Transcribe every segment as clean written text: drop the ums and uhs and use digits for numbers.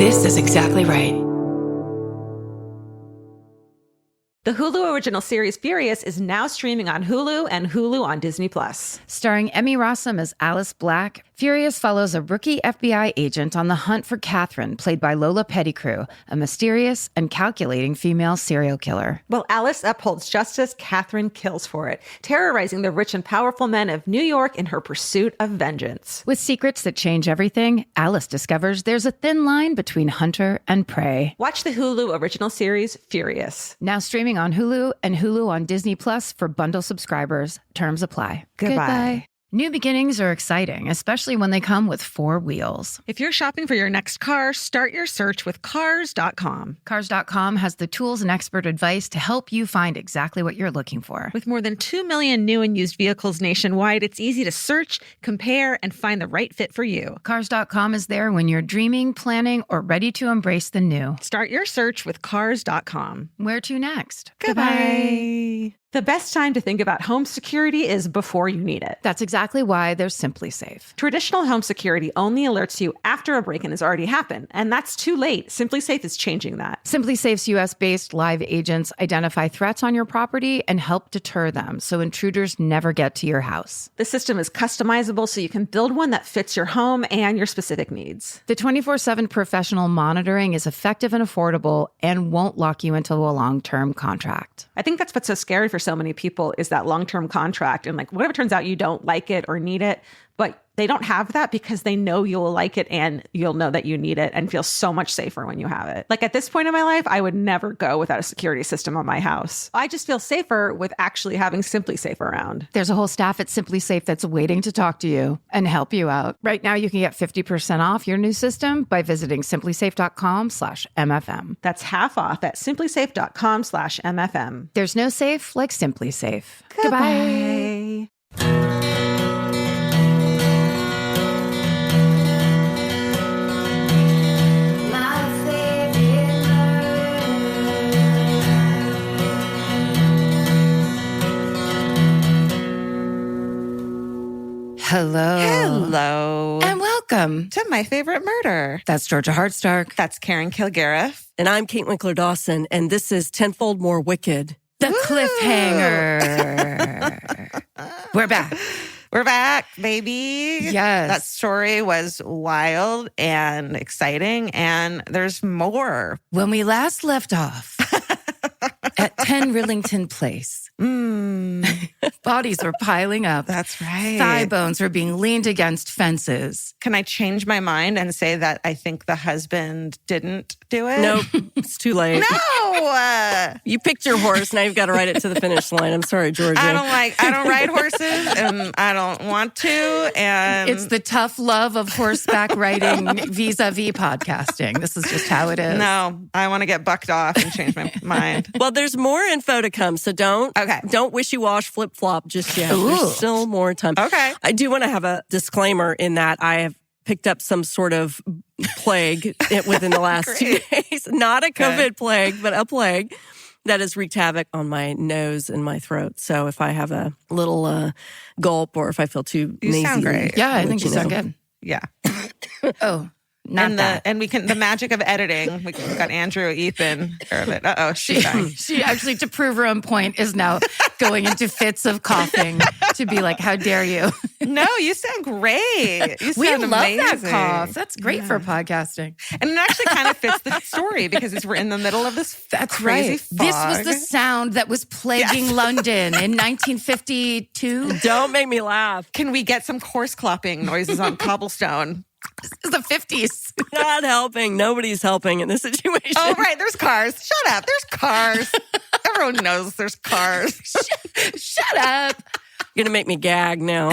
This is exactly right. The Hulu original series Furious is now streaming on Hulu and Hulu on Disney+. Starring Emmy Rossum as Alice Black, Furious follows a rookie FBI agent on the hunt for Catherine, played by Lola Pettigrew, a mysterious and calculating female serial killer. While Alice upholds justice, Catherine kills for it, terrorizing the rich and powerful men of New York in her pursuit of vengeance. With secrets that change everything, Alice discovers there's a thin line between hunter and prey. Watch the Hulu original series Furious. Now streaming on Hulu and Hulu on Disney Plus for bundle subscribers. Terms apply. Goodbye. New beginnings are exciting, especially when they come with 4 wheels. If you're shopping for your next car, start your search with Cars.com. Cars.com has the tools and expert advice to help you find exactly what you're looking for. With more than 2 million new and used vehicles nationwide, it's easy to search, compare, and find the right fit for you. Cars.com is there when you're dreaming, planning, or ready to embrace the new. Start your search with Cars.com. Where to next? Goodbye. The best time to think about home security is before you need it. That's exactly why there's Simply Safe. Traditional home security only alerts you after a break-in has already happened, and that's too late. Simply Safe is changing that. Simply Safe's US-based live agents identify threats on your property and help deter them so intruders never get to your house. The system is customizable so you can build one that fits your home and your specific needs. The 24/7 professional monitoring is effective and affordable and won't lock you into a long-term contract. I think that's what's so scary for so many people is that long-term contract. And like, whatever turns out you don't like it or need it, but they don't have that because they know you'll like it and you'll know that you need it and feel so much safer when you have it. Like at this point in my life, I would never go without a security system on my house. I just feel safer with actually having Simply Safe around. There's a whole staff at Simply Safe that's waiting to talk to you and help you out. Right now, you can get 50% off your new system by visiting simplysafe.com/MFM. That's half off at simplysafe.com/MFM. There's no safe like Simply Safe. Goodbye. Hello. And welcome to My Favorite Murder. That's Georgia Hardstark. That's Karen Kilgariff. And I'm Kate Winkler Dawson, and this is Tenfold More Wicked. The cliffhanger. We're back. We're back, baby. Yes. That story was wild and exciting, and there's more. When we last left off at 10 Rillington Place, bodies were piling up. That's right. Thigh bones were being leaned against fences. Can I change my mind and say that I think the husband didn't do it? Nope, it's too late. No! You picked your horse, now you've got to ride it to the finish line. I'm sorry, Georgia. I don't ride horses, and I don't want to, and... It's the tough love of horseback riding vis-a-vis podcasting. This is just how it is. No, I want to get bucked off and change my mind. Well, there's more info to come, so don't wishy-wash flip-flop just yet. Ooh. There's still more time. Okay. I do want to have a disclaimer in that I have picked up some sort of plague within the last 2 days. Not a COVID plague, but a plague that has wreaked havoc on my nose and my throat. So if I have a little gulp or if I feel too nasy. You sound great. Yeah, I think you sound good. Yeah. Oh, not and that. And we can, the magic of editing, we've got Andrew, Ethan, she's dying. She actually, to prove her own point, is now going into fits of coughing to be like, how dare you? No, you sound great. You We sound love amazing. that cough. That's great for podcasting. And it actually kind of fits the story because we're in the middle of this crazy fog. This was the sound that was plaguing London in 1952. Don't make me laugh. Can we get some horse clopping noises on cobblestone? This is the 50s. Not helping. Nobody's helping in this situation. Oh, right. There's cars. Shut up. There's cars. Everyone knows there's cars. Shut up. You're going to make me gag now.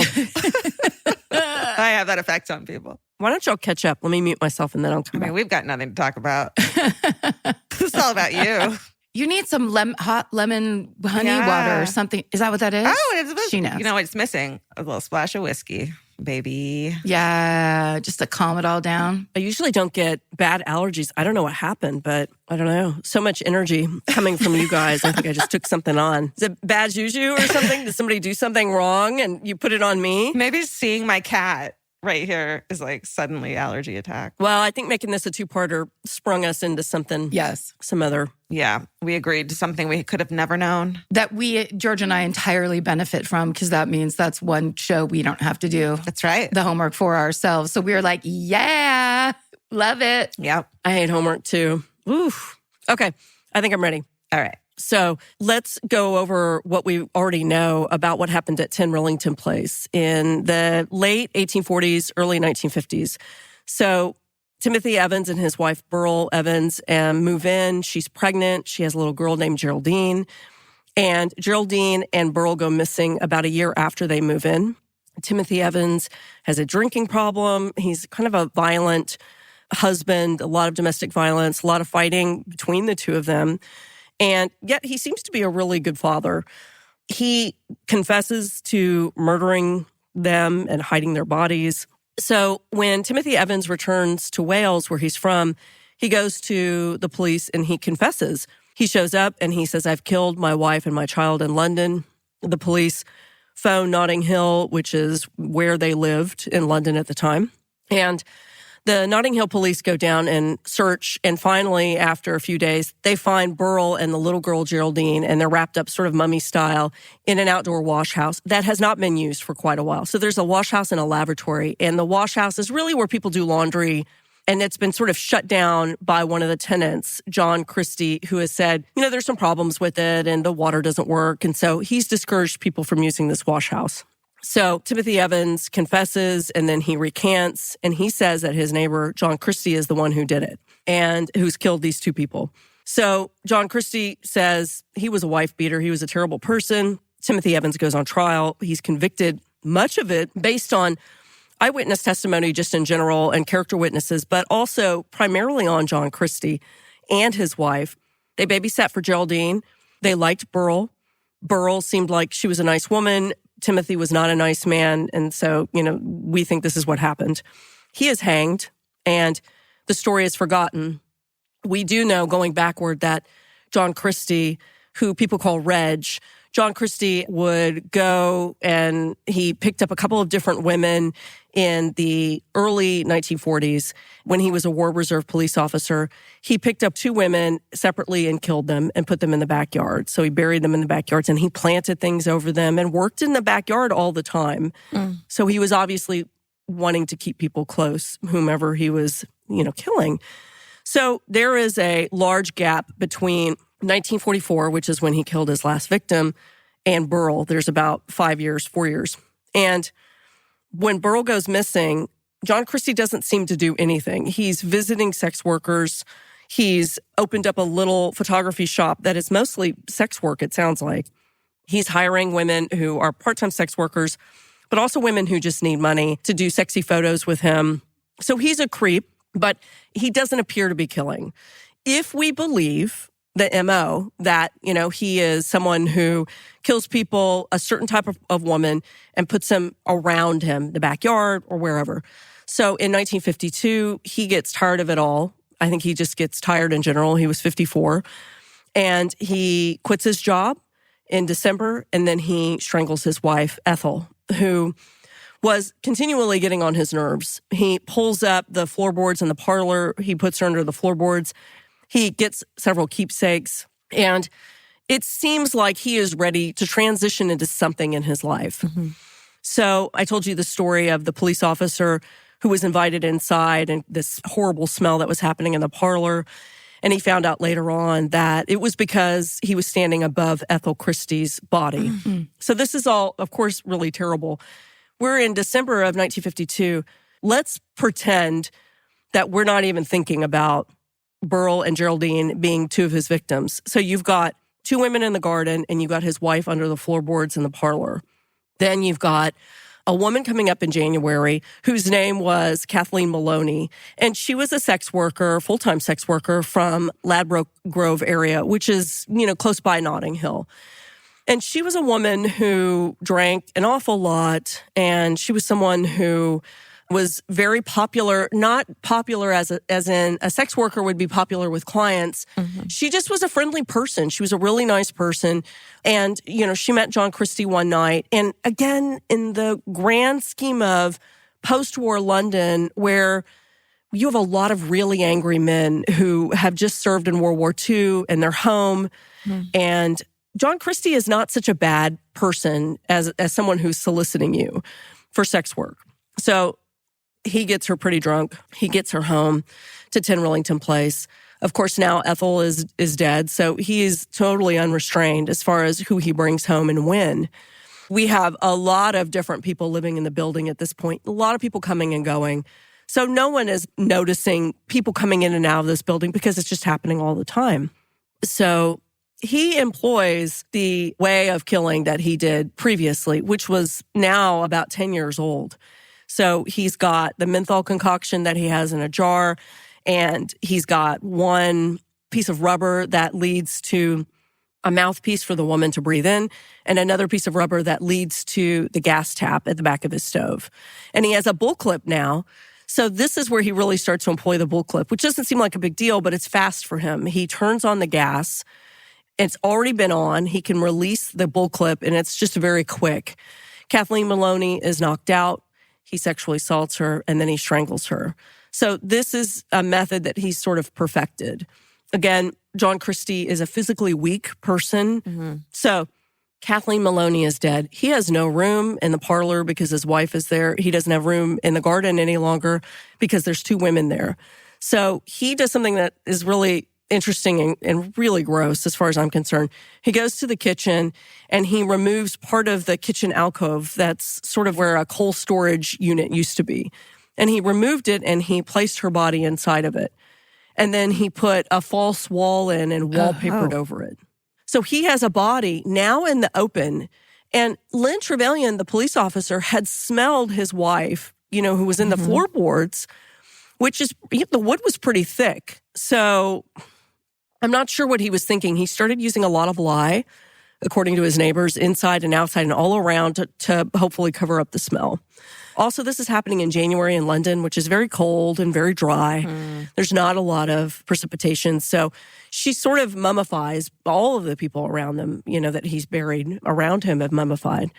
I have that effect on people. Why don't y'all catch up? Let me mute myself and then I'll come back. We've got nothing to talk about. It's all about you. You need some hot lemon honey water or something. Is that what that is? Oh, it's She knows. You know what it's missing? A little splash of whiskey, baby. Yeah, just to calm it all down. I usually don't get bad allergies. I don't know what happened, but I don't know. So much energy coming from you guys. I think I just took something on. Is it bad juju or something? Did somebody do something wrong and you put it on me? Maybe seeing my cat right here is like suddenly allergy attack. Well, I think making this a two-parter sprung us into something. Yes. Some other. Yeah, we agreed to something we could have never known. That George and I entirely benefit from, because that means that's one show we don't have to do That's right. the homework for ourselves. So we were like, yeah, love it. Yep. I hate homework too. Oof. Okay, I think I'm ready. All right. So let's go over what we already know about what happened at 10 Rillington Place in the late 1840s, early 1950s. So Timothy Evans and his wife, Burl Evans, move in. She's pregnant. She has a little girl named Geraldine. And Geraldine and Burl go missing about a year after they move in. Timothy Evans has a drinking problem. He's kind of a violent husband, a lot of domestic violence, a lot of fighting between the two of them. And yet he seems to be a really good father. He confesses to murdering them and hiding their bodies. So when Timothy Evans returns to Wales, where he's from, he goes to the police and he confesses. He shows up and he says, I've killed my wife and my child in London. The police phone Notting Hill, which is where they lived in London at the time. And the Notting Hill police go down and search, and finally, after a few days, they find Burl and the little girl Geraldine, and they're wrapped up sort of mummy style in an outdoor wash house that has not been used for quite a while. So there's a wash house and a lavatory, and the wash house is really where people do laundry, and it's been sort of shut down by one of the tenants, John Christie, who has said, there's some problems with it, and the water doesn't work, and so he's discouraged people from using this wash house. So Timothy Evans confesses, and then he recants, and he says that his neighbor, John Christie, is the one who did it and who's killed these two people. So John Christie says he was a wife beater. He was a terrible person. Timothy Evans goes on trial. He's convicted, much of it based on eyewitness testimony just in general and character witnesses, but also primarily on John Christie and his wife. They babysat for Geraldine. They liked Burl. Burl seemed like she was a nice woman. Timothy was not a nice man, and so, we think this is what happened. He is hanged, and the story is forgotten. We do know, going backward, that John Christie, who people call Reg, John Christie would go and he picked up a couple of different women in the early 1940s when he was a War Reserve police officer. He picked up two women separately and killed them and put them in the backyard. So he buried them in the backyards and he planted things over them and worked in the backyard all the time. So he was obviously wanting to keep people close, whomever he was, killing. So there is a large gap between 1944, which is when he killed his last victim, and Burl. There's about 4 years. And when Burl goes missing, John Christie doesn't seem to do anything. He's visiting sex workers. He's opened up a little photography shop that is mostly sex work, it sounds like. He's hiring women who are part-time sex workers, but also women who just need money to do sexy photos with him. So he's a creep, but he doesn't appear to be killing. If we believe the MO that, he is someone who kills people, a certain type of woman, and puts them around him, the backyard or wherever. So in 1952, he gets tired of it all. I think he just gets tired in general. He was 54. And he quits his job in December, and then he strangles his wife, Ethel, who was continually getting on his nerves. He pulls up the floorboards in the parlor. He puts her under the floorboards. He gets several keepsakes, and it seems like he is ready to transition into something in his life. Mm-hmm. So I told you the story of the police officer who was invited inside and this horrible smell that was happening in the parlor. And he found out later on that it was because he was standing above Ethel Christie's body. Mm-hmm. So this is all, of course, really terrible. We're in December of 1952. Let's pretend that we're not even thinking about Burl and Geraldine being two of his victims. So you've got two women in the garden, and you've got his wife under the floorboards in the parlor. Then you've got a woman coming up in January whose name was Kathleen Maloney, and she was a sex worker, full-time sex worker from Ladbroke Grove area, which is, close by Notting Hill. And she was a woman who drank an awful lot, and she was someone who was very popular, not popular as in a sex worker would be popular with clients. Mm-hmm. She just was a friendly person. She was a really nice person. And, she met John Christie one night. And again, in the grand scheme of post-war London where you have a lot of really angry men who have just served in World War II and they're home. And John Christie is not such a bad person as someone who's soliciting you for sex work. So he gets her pretty drunk. He gets her home to 10 Rillington Place. Of course, now Ethel is dead, so he is totally unrestrained as far as who he brings home and when. We have a lot of different people living in the building at this point, a lot of people coming and going. So no one is noticing people coming in and out of this building because it's just happening all the time. So he employs the way of killing that he did previously, which was now about 10 years old. So he's got the menthol concoction that he has in a jar, and he's got one piece of rubber that leads to a mouthpiece for the woman to breathe in, and another piece of rubber that leads to the gas tap at the back of his stove. And he has a bull clip now. So this is where he really starts to employ the bull clip, which doesn't seem like a big deal, but it's fast for him. He turns on the gas. It's already been on. He can release the bull clip, and it's just very quick. Kathleen Maloney is knocked out. He sexually assaults her, and then he strangles her. So this is a method that he's sort of perfected. Again, John Christie is a physically weak person. So Kathleen Maloney is dead. He has no room in the parlor because his wife is there. He doesn't have room in the garden any longer because there's two women there. So he does something that is really interesting and really gross as far as I'm concerned. He goes to the kitchen and he removes part of the kitchen alcove that's sort of where a coal storage unit used to be. And he removed it and he placed her body inside of it. And then he put a false wall in and wallpapered over it. So he has a body now in the open. And Lynn Trevelyan, the police officer, had smelled his wife, who was in the floorboards, which is, the wood was pretty thick. So I'm not sure what he was thinking. He started using a lot of lye, according to his neighbors, inside and outside and all around to hopefully cover up the smell. Also, this is happening in January in London, which is very cold and very dry. There's not a lot of precipitation. So she sort of mummifies all of the people around them, that he's buried around him have mummified.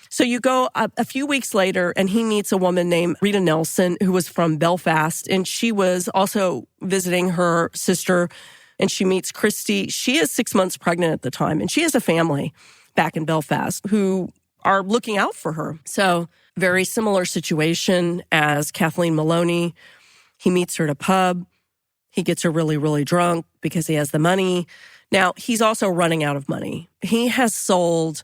So you go a few weeks later and he meets a woman named Rita Nelson who was from Belfast. And she was also visiting her sister and she meets Christie. She is 6 months pregnant at the time and she has a family back in Belfast who are looking out for her. So very similar situation as Kathleen Maloney. He meets her at a pub. He gets her really, really drunk because he has the money. Now, he's also running out of money. He has sold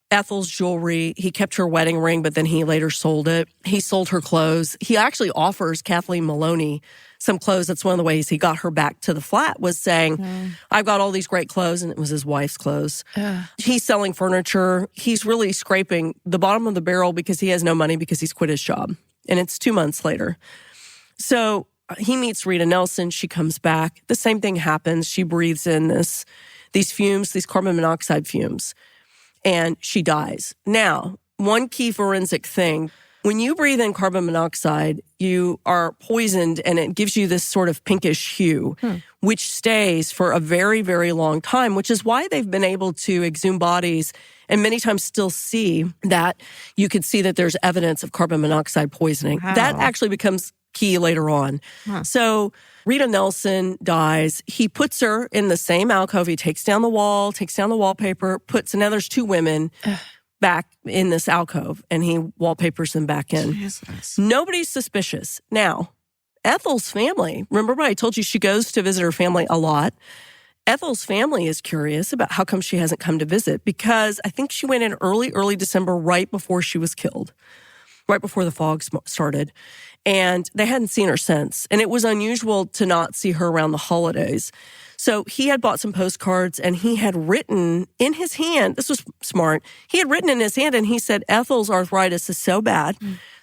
Ethel's jewelry. He kept her wedding ring, but then he later sold it. He sold her clothes. He actually offers Kathleen Maloney some clothes. That's one of the ways he got her back to the flat was saying, I've got all these great clothes, and it was his wife's clothes. He's selling furniture. He's really scraping the bottom of the barrel because he has no money because he's quit his job. And it's 2 months later. So he meets Rita Nelson. She comes back. The same thing happens. She breathes in these fumes, these carbon monoxide fumes, and she dies. Now, one key forensic thing, when you breathe in carbon monoxide, you are poisoned and it gives you this sort of pinkish hue, which stays for a very, very long time, which is why they've been able to exhume bodies and many times still see that you could see that there's evidence of carbon monoxide poisoning. Wow. That actually becomes key later on. So Rita Nelson dies. He puts her in the same alcove. He takes down the wall, takes down the wallpaper, and now there's two women back in this alcove, and he wallpapers them back in. Jesus. Nobody's suspicious. Now, Ethel's family, remember I told you she goes to visit her family a lot. Ethel's family is curious about how come she hasn't come to visit because I think she went in early December right before she was killed, right before the fog started. And they hadn't seen her since. And it was unusual to not see her around the holidays. So he had bought some postcards and he had written in his hand, this was smart, he had written in his hand and he said, Ethel's arthritis is so bad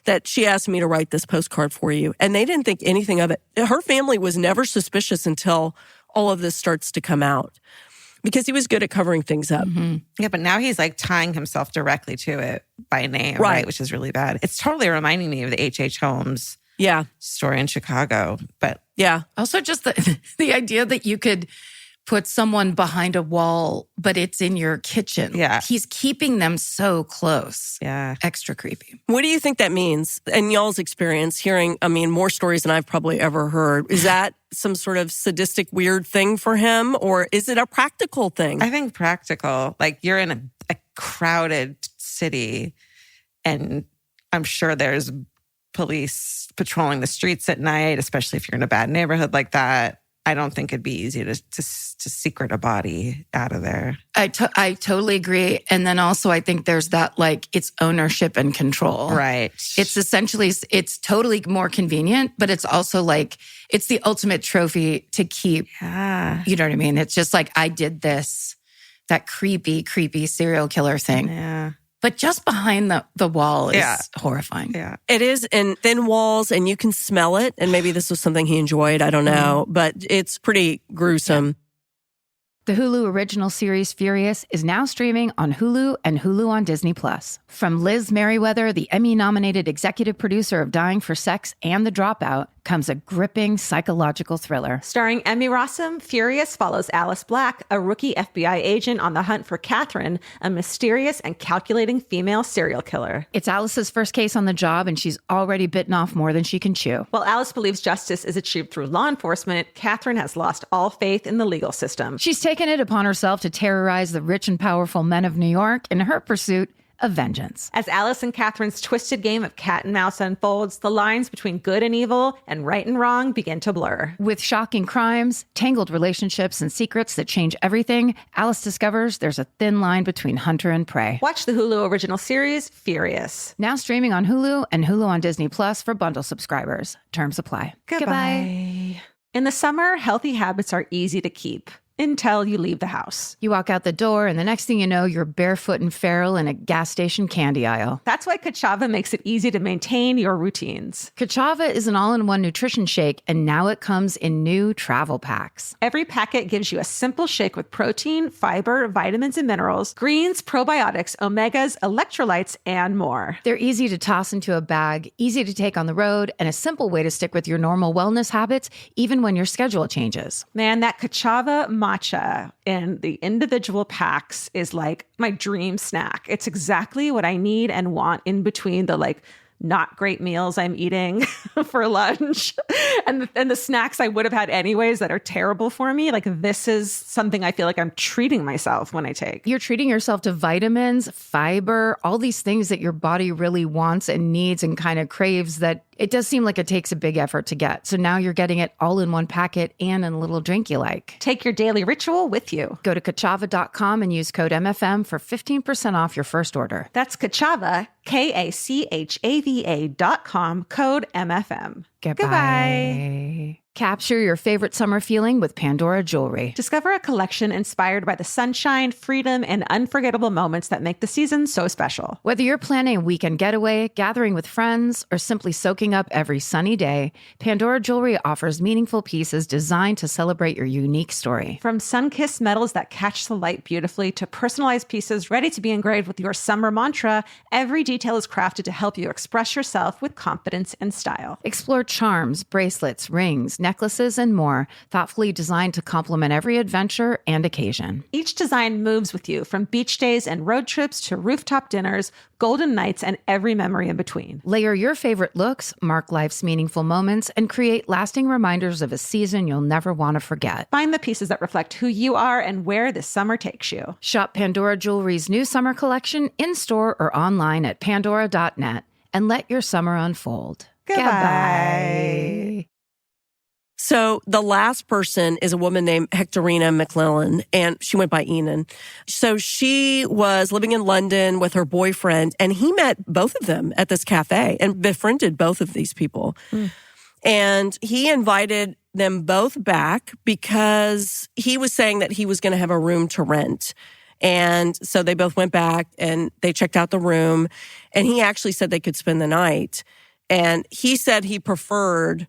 that she asked me to write this postcard for you. And they didn't think anything of it. Her family was never suspicious until all of this starts to come out because he was good at covering things up. Yeah, but now he's like tying himself directly to it by name, right? Which is really bad. It's totally reminding me of the H.H. Holmes story in Chicago. But also just the idea that you could put someone behind a wall, but it's in your kitchen. Yeah. He's keeping them so close. Yeah. Extra creepy. What do you think that means? In y'all's experience, hearing, more stories than I've probably ever heard, is that some sort of sadistic, weird thing for him? Or is it a practical thing? I think practical. Like, you're in a crowded city, and I'm sure there's police patrolling the streets at night, especially if you're in a bad neighborhood like that. I don't think it'd be easy to secret a body out of there. I totally agree. And then also I think there's that, like, it's ownership and control. Right. It's essentially, it's totally more convenient, but it's also like, it's the ultimate trophy to keep. Yeah. You know what I mean? It's just like, I did this, that creepy serial killer thing. Yeah. But just behind the wall is horrifying. Yeah. It is in thin walls, and you can smell it. And maybe this was something he enjoyed. I don't know. But it's pretty gruesome. The Hulu original series Furious is now streaming on Hulu and Hulu on Disney+. From Liz Merriweather, the Emmy-nominated executive producer of Dying for Sex and The Dropout, comes a gripping psychological thriller. Starring Emmy Rossum, Furious follows Alice Black, a rookie FBI agent on the hunt for Catherine, a mysterious and calculating female serial killer. It's Alice's first case on the job, and she's already bitten off more than she can chew. While Alice believes justice is achieved through law enforcement, Catherine has lost all faith in the legal system. She's taken it upon herself to terrorize the rich and powerful men of New York in her pursuit of vengeance. As Alice and Catherine's twisted game of cat and mouse unfolds, the lines between good and evil and right and wrong begin to blur. With shocking crimes, tangled relationships, and secrets that change everything, Alice discovers there's a thin line between hunter and prey. Watch the Hulu original series, Furious. Now streaming on Hulu and Hulu on Disney Plus for bundle subscribers. Terms apply. Goodbye. In the summer, healthy habits are easy to keep. Until you leave the house. You walk out the door, and the next thing you know, you're barefoot and feral in a gas station candy aisle. That's why Kachava makes it easy to maintain your routines. Kachava is an all-in-one nutrition shake, and now it comes in new travel packs. Every packet gives you a simple shake with protein, fiber, vitamins and minerals, greens, probiotics, omegas, electrolytes, and more. They're easy to toss into a bag, easy to take on the road, and a simple way to stick with your normal wellness habits, even when your schedule changes. Man, that Kachava matcha in the individual packs is like my dream snack. It's exactly what I need and want in between the not great meals I'm eating for lunch and the snacks I would have had anyways that are terrible for me. Like, this is something I feel like I'm treating myself when I take. You're treating yourself to vitamins, fiber, all these things that your body really wants and needs and kind of craves that it does seem like it takes a big effort to get. So now you're getting it all in one packet and in a little drink you like. Take your daily ritual with you. Go to Kachava.com and use code MFM for 15% off your first order. That's Kachava, KACHAVA.com, code MFM. Goodbye. Capture your favorite summer feeling with Pandora Jewelry. Discover a collection inspired by the sunshine, freedom, and unforgettable moments that make the season so special. Whether you're planning a weekend getaway, gathering with friends, or simply soaking up every sunny day, Pandora Jewelry offers meaningful pieces designed to celebrate your unique story. From sun-kissed metals that catch the light beautifully to personalized pieces ready to be engraved with your summer mantra, every detail is crafted to help you express yourself with confidence and style. Explore charms, bracelets, rings, necklaces, and more, thoughtfully designed to complement every adventure and occasion. Each design moves with you, from beach days and road trips to rooftop dinners, golden nights, and every memory in between. Layer your favorite looks, mark life's meaningful moments, and create lasting reminders of a season you'll never want to forget. Find the pieces that reflect who you are and where this summer takes you. Shop Pandora Jewelry's new summer collection in-store or online at pandora.net and let your summer unfold. Goodbye. So the last person is a woman named Hectorina McClellan, and she went by Enon. So she was living in London with her boyfriend, and he met both of them at this cafe and befriended both of these people. And he invited them both back because he was saying that he was going to have a room to rent. And so they both went back and they checked out the room, and he actually said they could spend the night. And he said he preferred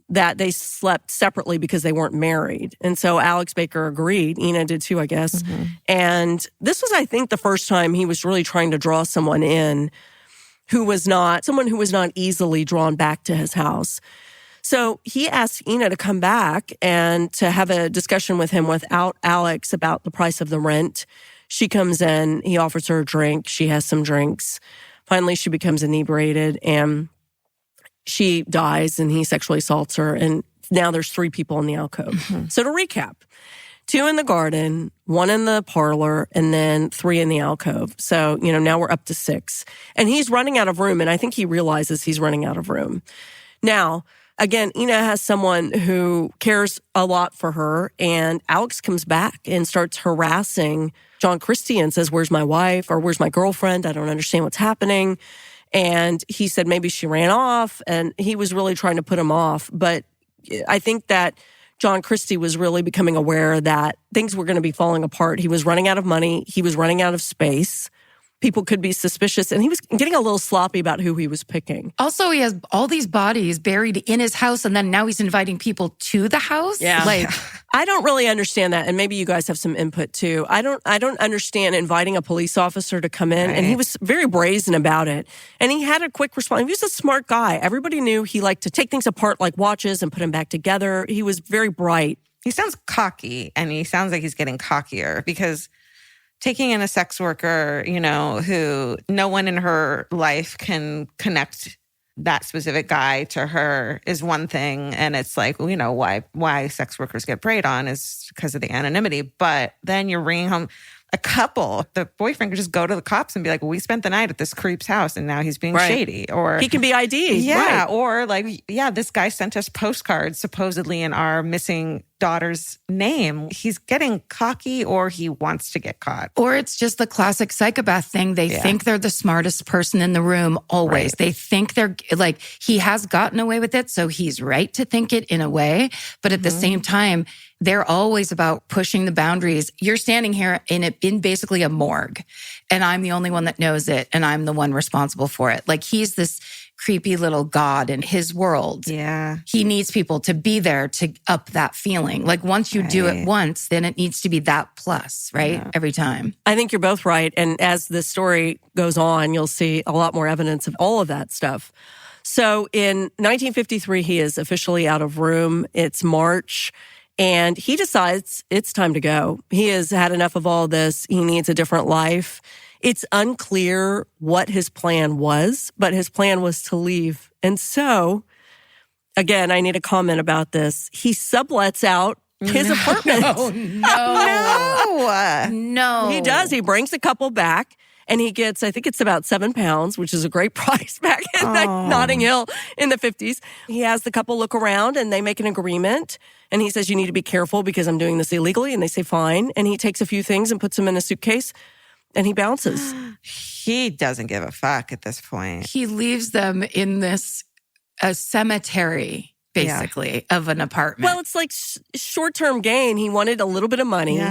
that they slept separately because they weren't married. And so Alex Baker agreed. Ina did too, I guess. And this was, I think, the first time he was really trying to draw someone in who was not easily drawn back to his house. So he asked Ina to come back and to have a discussion with him without Alex about the price of the rent. She comes in, he offers her a drink, she has some drinks. Finally, she becomes inebriated and she dies and he sexually assaults her. And now there's 3 people in the alcove. Mm-hmm. So to recap, 2 in the garden, 1 in the parlor, and then 3 in the alcove. So, now we're up to 6. And he's running out of room, and I think he realizes he's running out of room. Now, again, Ina has someone who cares a lot for her, and Alex comes back and starts harassing John Christie and says, "Where's my wife?" or "Where's my girlfriend? I don't understand what's happening." And he said maybe she ran off, and he was really trying to put him off. But I think that John Christie was really becoming aware that things were going to be falling apart. He was running out of money. He was running out of space. People could be suspicious. And he was getting a little sloppy about who he was picking. Also, he has all these bodies buried in his house, and then now he's inviting people to the house. Yeah. Like, I don't really understand that. And maybe you guys have some input too. I don't understand inviting a police officer to come in. Right. And he was very brazen about it. And he had a quick response. He was a smart guy. Everybody knew he liked to take things apart like watches and put them back together. He was very bright. He sounds cocky, and he sounds like he's getting cockier because taking in a sex worker, who no one in her life can connect that specific guy to her is one thing. And it's like, why sex workers get preyed on is because of the anonymity. But then you're bringing home a couple. The boyfriend could just go to the cops and be like, well, we spent the night at this creep's house and now he's being shady. Or he can be ID'd. Yeah. Right. Or this guy sent us postcards supposedly in our missing daughter's name. He's getting cocky, or he wants to get caught. Or it's just the classic psychopath thing. They think they're the smartest person in the room always. Right. They think they're like, he has gotten away with it, so he's right to think it in a way. But at the same time, they're always about pushing the boundaries. You're standing here in basically a morgue, and I'm the only one that knows it, and I'm the one responsible for it. Like, he's this creepy little god in his world. Yeah. He needs people to be there to up that feeling. Like, once you do it once, then it needs to be that plus, right? Yeah. Every time. I think you're both right. And as the story goes on, you'll see a lot more evidence of all of that stuff. So in 1953, he is officially out of room. It's March. And he decides it's time to go. He has had enough of all this. He needs a different life. It's unclear what his plan was, but his plan was to leave. And so, again, I need a comment about this. He sublets out his apartment. No. He does. He brings a couple back. And he gets, I think it's about £7, which is a great price back in Notting Hill in the 50s. He has the couple look around and they make an agreement. And he says, you need to be careful because I'm doing this illegally. And they say, fine. And he takes a few things and puts them in a suitcase and he bounces. He doesn't give a fuck at this point. He leaves them in a cemetery, basically, of an apartment. Well, it's like short-term gain. He wanted a little bit of money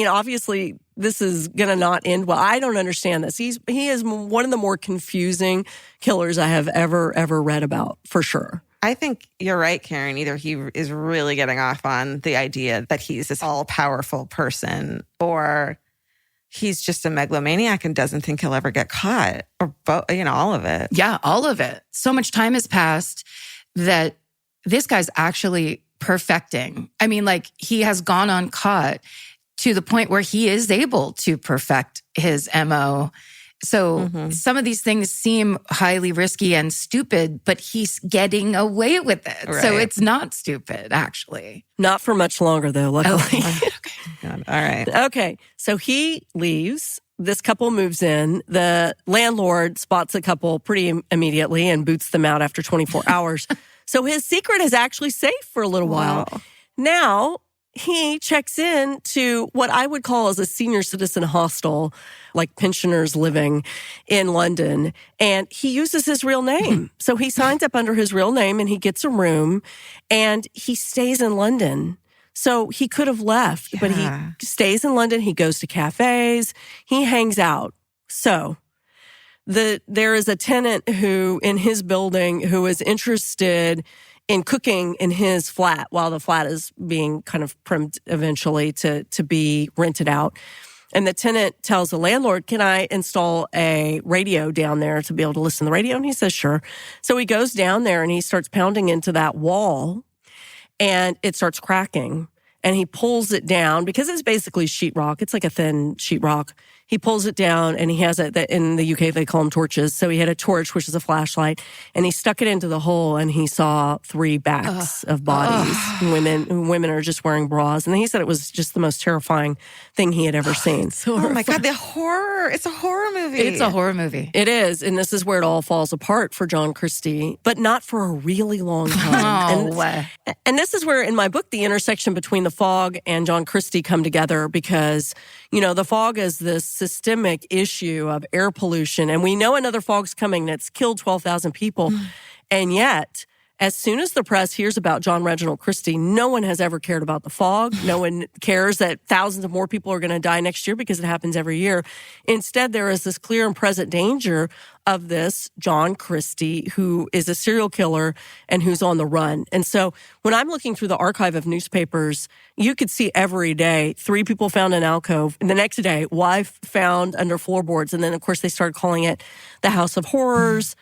obviously, this is going to not end well. I don't understand this. He is one of the more confusing killers I have ever read about, for sure. I think you're right, Karen. Either he is really getting off on the idea that he's this all-powerful person, or he's just a megalomaniac and doesn't think he'll ever get caught, or both, all of it. Yeah, all of it. So much time has passed that this guy's actually perfecting. I mean, like, he has gone uncaught to the point where he is able to perfect his MO. So some of these things seem highly risky and stupid, but he's getting away with it. Right. So it's not stupid, actually. Not for much longer, though, luckily. Okay. All right. Okay. So he leaves. This couple moves in. The landlord spots a couple pretty immediately and boots them out after 24 hours. So his secret is actually safe for a little while. Now, he checks in to what I would call as a senior citizen hostel, like pensioners living in London. And he uses his real name. So he signs up under his real name and he gets a room and he stays in London. So he could have left, but he stays in London. He goes to cafes. He hangs out. So there is a tenant who in his building who is interested in cooking in his flat while the flat is being kind of primed eventually to be rented out. And the tenant tells the landlord, can I install a radio down there to be able to listen to the radio? And he says, sure. So he goes down there and he starts pounding into that wall and it starts cracking. And he pulls it down because it's basically sheetrock. It's like a thin sheetrock. He pulls it down and he has it, in the UK, they call them torches. So he had a torch, which is a flashlight, and he stuck it into the hole and he saw 3 backs of bodies. Women are just wearing bras. And he said it was just the most terrifying thing he had ever seen. Oh my God, the horror. It's a horror movie. It's a horror movie. It is. And this is where it all falls apart for John Christie, but not for a really long time. And this is where, in my book, the intersection between The Fog and John Christie come together because, The Fog is this systemic issue of air pollution. And we know another fog's coming that's killed 12,000 people. And yet, as soon as the press hears about John Reginald Christie, no one has ever cared about the fog. No one cares that thousands of more people are going to die next year because it happens every year. Instead, there is this clear and present danger of this John Christie, who is a serial killer and who's on the run. And so when I'm looking through the archive of newspapers, you could see every day 3 people found in alcove, and the next day, wife found under floorboards. And then, of course, they started calling it the House of Horrors.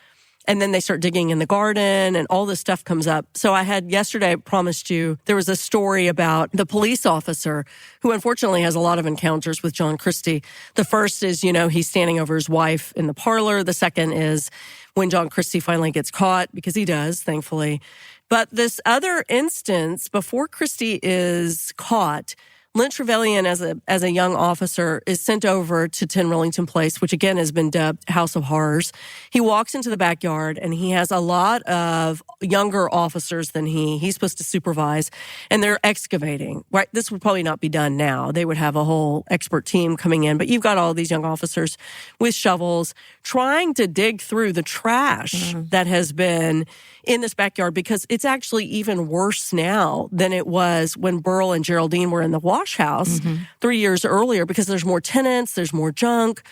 And then they start digging in the garden and all this stuff comes up. So I had yesterday, I promised you, there was a story about the police officer who unfortunately has a lot of encounters with John Christie. The first is, he's standing over his wife in the parlor. The second is when John Christie finally gets caught, because he does, thankfully. But this other instance, before Christie is caught, Lynn Trevelyan, as a young officer, is sent over to 10 Rillington Place, which again has been dubbed House of Horrors. He walks into the backyard and he has a lot of younger officers than he's supposed to supervise, and they're excavating. Right, this would probably not be done now. They would have a whole expert team coming in, but you've got all these young officers with shovels trying to dig through the trash that has been in this backyard, because it's actually even worse now than it was when Burl and Geraldine were in the wash house 3 years earlier, because there's more tenants, there's more junk.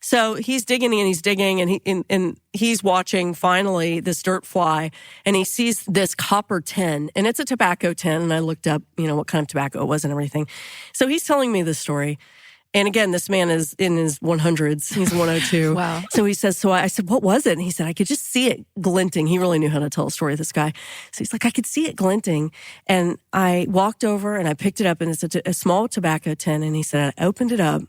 So he's digging and he's digging and he's watching finally this dirt fly, and he sees this copper tin, and it's a tobacco tin. And I looked up, what kind of tobacco it was and everything. So he's telling me this story. And again, this man is in his 100s. He's 102. Wow. So he says, I said, what was it? And he said, I could just see it glinting. He really knew how to tell a story, this guy. So he's like, I could see it glinting. And I walked over and I picked it up, and it's a small tobacco tin. And he said, I opened it up,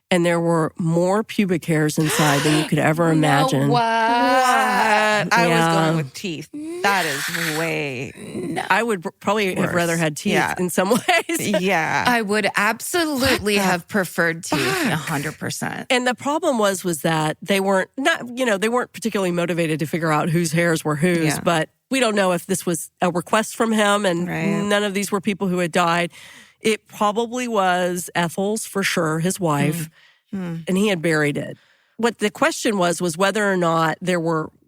and there were more pubic hairs inside than you could ever imagine. What? I was going with teeth. That is way. No. I would probably have rather had teeth in some ways. Yeah. I would absolutely have preferred teeth, 100%. And the problem was that they weren't particularly motivated to figure out whose hairs were whose, but we don't know if this was a request from him, and none of these were people who had died. It probably was Ethel's, for sure, his wife, and he had buried it. What the question was whether or not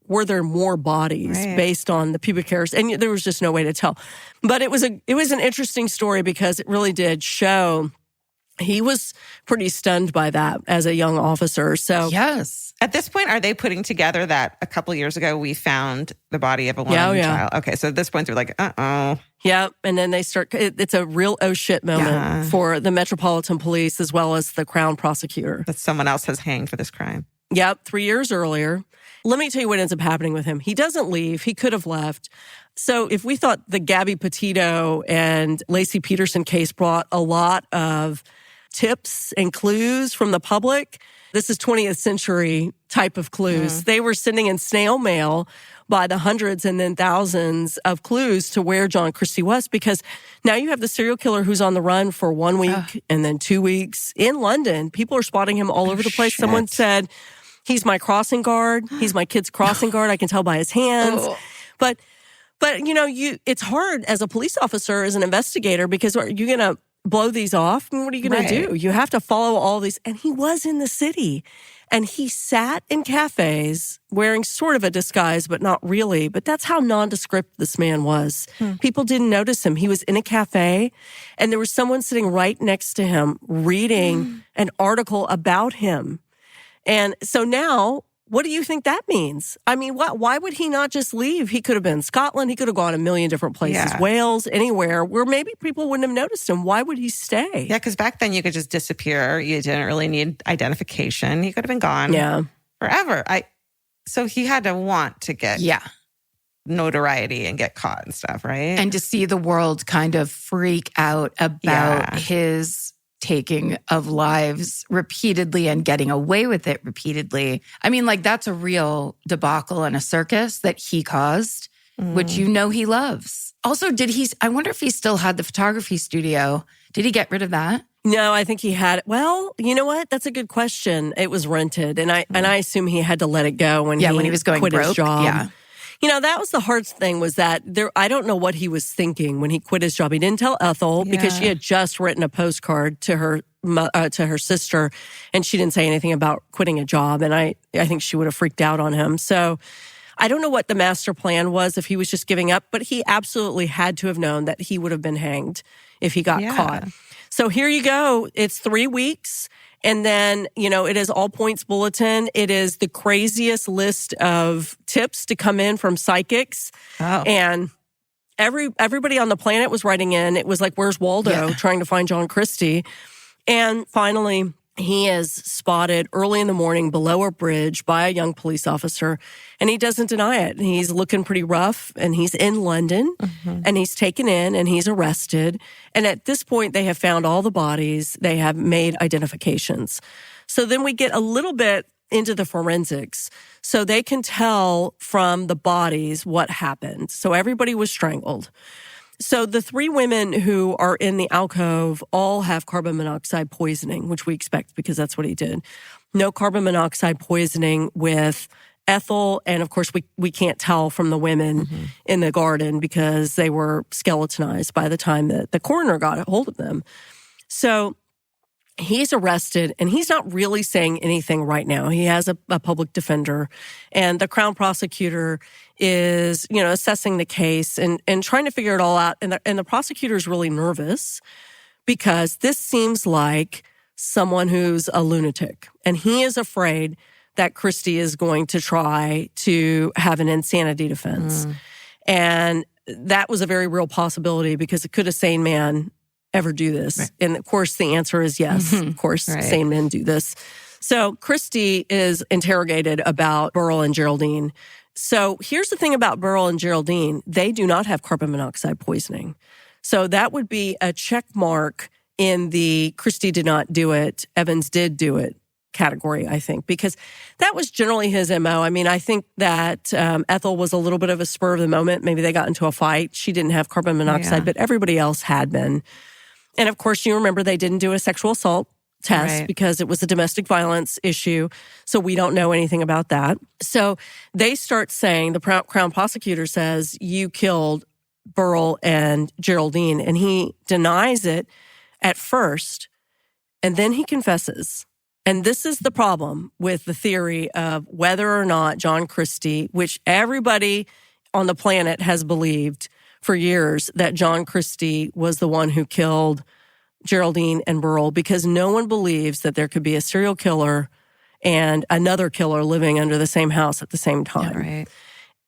were there more bodies based on the pubic hairs, and there was just no way to tell. But it was an interesting story, because it really did show he was pretty stunned by that as a young officer. So yes. At this point, are they putting together that a couple years ago we found the body of a woman child? Okay, so at this point they're like, uh-oh. Yeah, and then they start, it's a real oh shit moment for the Metropolitan Police as well as the Crown Prosecutor. That someone else has hanged for this crime. Yep, 3 years earlier. Let me tell you what ends up happening with him. He doesn't leave. He could have left. So if we thought the Gabby Petito and Lacey Peterson case brought a lot of tips and clues from the public, this is 20th century type of clues. They were sending in snail mail by the hundreds and then thousands of clues to where John Christie was, because now you have the serial killer who's on the run for 1 week and then 2 weeks in London. People are spotting him all over the place. Someone said, he's my crossing guard. He's my kid's crossing guard. I can tell by his hands. But it's hard as a police officer, as an investigator, because are you going to blow these off? And what are you going to do? You have to follow all these. And he was in the city, and he sat in cafes wearing sort of a disguise, but not really. But that's how nondescript this man was. People didn't notice him. He was in a cafe, and there was someone sitting right next to him reading an article about him. And so now What do you think that means? I mean, why would he not just leave? He could have been in Scotland. He could have gone a million different places, Wales, anywhere where maybe people wouldn't have noticed him. Why would he stay? Yeah, because back then you could just disappear. You didn't really need identification. He could have been gone forever. So he had to want to get notoriety and get caught and stuff, right? And to see the world kind of freak out about his taking of lives repeatedly and getting away with it repeatedly. I mean, like, that's a real debacle and a circus that he caused, which he loves. Also, I wonder if he still had the photography studio. Did he get rid of that? No, I think he had. Well, you know what? That's a good question. It was rented, and I assume he had to let it go when he was going quit broke. His job. Yeah. You know, that was the hard thing, was that I don't know what he was thinking when he quit his job. He didn't tell Ethel because she had just written a postcard to her sister, and she didn't say anything about quitting a job. And I think she would have freaked out on him. So I don't know what the master plan was, if he was just giving up, but he absolutely had to have known that he would have been hanged if he got caught. So here you go. It's 3 weeks. And then, it is all points bulletin. It is the craziest list of tips to come in from psychics. Oh. And everybody on the planet was writing in. It was like, where's Waldo? Trying to find John Christie. And finally, he is spotted early in the morning below a bridge by a young police officer, and he doesn't deny it. He's looking pretty rough, and he's in London, and he's taken in, and he's arrested. And at this point, they have found all the bodies. They have made identifications. So then we get a little bit into the forensics. So they can tell from the bodies what happened. So everybody was strangled. So the 3 women who are in the alcove all have carbon monoxide poisoning, which we expect because that's what he did. No carbon monoxide poisoning with Ethel. And of course, we can't tell from the women in the garden because they were skeletonized by the time that the coroner got a hold of them. So he's arrested, and he's not really saying anything right now. He has a public defender, and the Crown prosecutor is, assessing the case and trying to figure it all out. And the prosecutor is really nervous because this seems like someone who's a lunatic, and he is afraid that Christie is going to try to have an insanity defense. And that was a very real possibility, because could a sane man ever do this? Right. And of course, the answer is yes. Of course, sane men do this. So Christie is interrogated about Burrell and Geraldine. So here's the thing about Burrell and Geraldine. They do not have carbon monoxide poisoning. So that would be a check mark in the Christie did not do it, Evans did do it category, I think, because that was generally his MO. I mean, I think that Ethel was a little bit of a spur of the moment. Maybe they got into a fight. She didn't have carbon monoxide, but everybody else had been. And of course, you remember they didn't do a sexual assault test because it was a domestic violence issue. So we don't know anything about that. So they start saying, the Crown prosecutor says, you killed Burrell and Geraldine. And he denies it at first, and then he confesses. And this is the problem with the theory of whether or not John Christie, which everybody on the planet has believed for years, that John Christie was the one who killed Geraldine and Burrell, because no one believes that there could be a serial killer and another killer living under the same house at the same time. Yeah, right.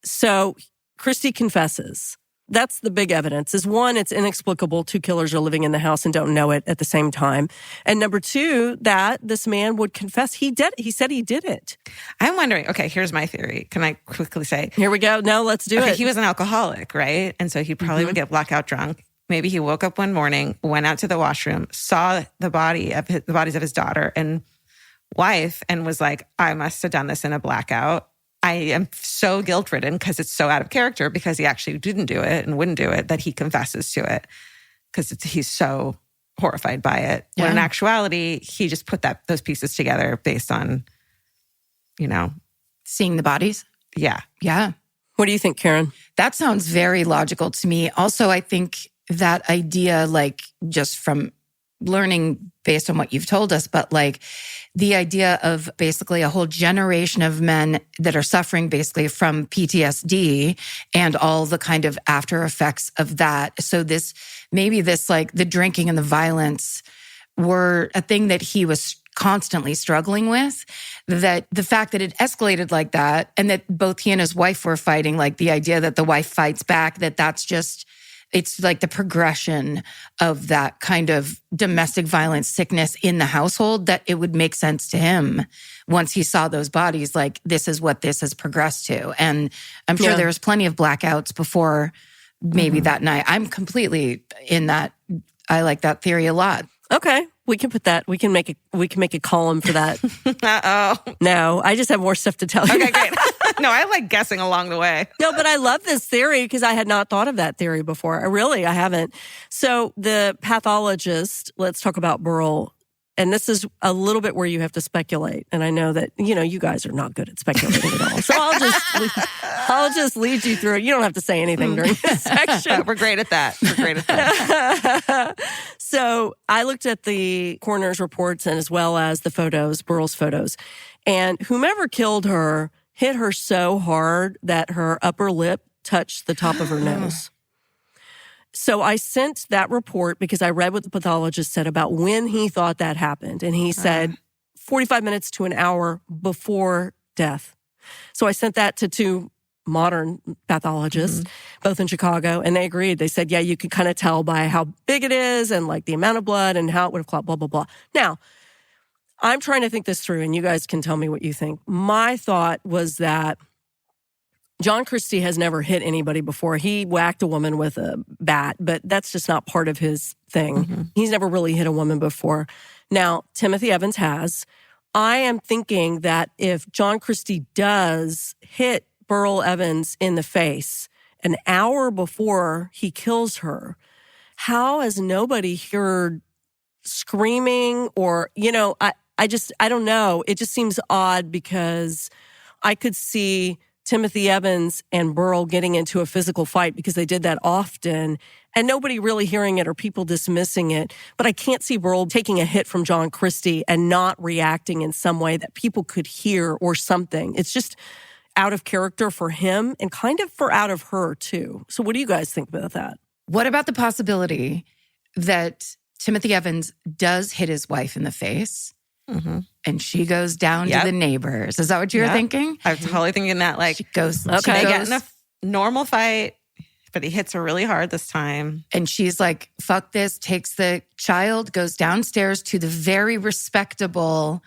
So Christie confesses. That's the big evidence, is one, it's inexplicable 2 killers are living in the house and don't know it at the same time. And number 2, that this man would confess he said he did it. I'm wondering, okay, here's my theory. Can I quickly say? Here we go. No, let's do it. He was an alcoholic, right? And so he probably would get blackout drunk. Maybe he woke up one morning, went out to the washroom, saw the bodies of his daughter and wife, and was like, I must have done this in a blackout. I am so guilt-ridden because it's so out of character, because he actually didn't do it and wouldn't do it, that he confesses to it because he's so horrified by it. Yeah. When in actuality, he just put those pieces together based on, seeing the bodies. Yeah. Yeah. What do you think, Karen? That sounds very logical to me. Also, I think that idea, like, just from learning based on what you've told us, but like the idea of basically a whole generation of men that are suffering basically from PTSD and all the kind of after effects of that. So maybe this like the drinking and the violence were a thing that he was constantly struggling with, that the fact that it escalated like that, and that both he and his wife were fighting, like the idea that the wife fights back, that's just, it's like the progression of that kind of domestic violence sickness in the household, that it would make sense to him once he saw those bodies, like, this is what this has progressed to. And I'm sure there was plenty of blackouts before maybe that night. I'm completely in that. I like that theory a lot. Okay. We can put that. We can make a column for that. Uh-oh. No, I just have more stuff to tell you. Okay, great. No, I like guessing along the way. No, but I love this theory because I had not thought of that theory before. I haven't. So the pathologist, let's talk about Burl. And this is a little bit where you have to speculate. And I know that, you guys are not good at speculating at all. So I'll just lead you through it. You don't have to say anything during this section. We're great at that. So I looked at the coroner's reports and as well as the photos, Burl's photos. And whomever killed her hit her so hard that her upper lip touched the top of her nose. So I sent that report because I read what the pathologist said about when he thought that happened. And he said 45 minutes to an hour before death. So I sent that to two modern pathologists, both in Chicago, and they agreed. They said, yeah, you could kind of tell by how big it is and like the amount of blood and how it would have clotted, blah, blah, blah. Now, I'm trying to think this through, and you guys can tell me what you think. My thought was that John Christie has never hit anybody before. He whacked a woman with a bat, but that's just not part of his thing. He's never really hit a woman before. Now, Timothy Evans has. I am thinking that if John Christie does hit Burl Evans in the face an hour before he kills her, how has nobody heard screaming or, I don't know. It just seems odd because I could see Timothy Evans and Burl getting into a physical fight because they did that often and nobody really hearing it or people dismissing it. But I can't see Burl taking a hit from John Christie and not reacting in some way that people could hear or something. It's just out of character for him and kind of for out of her too. So what do you guys think about that? What about the possibility that Timothy Evans does hit his wife in the face and she goes down to the neighbors? Is that what you're thinking? I'm totally thinking that, like, she goes, they get in a normal fight, but he hits her really hard this time. And she's like, fuck this, takes the child, goes downstairs to the very respectable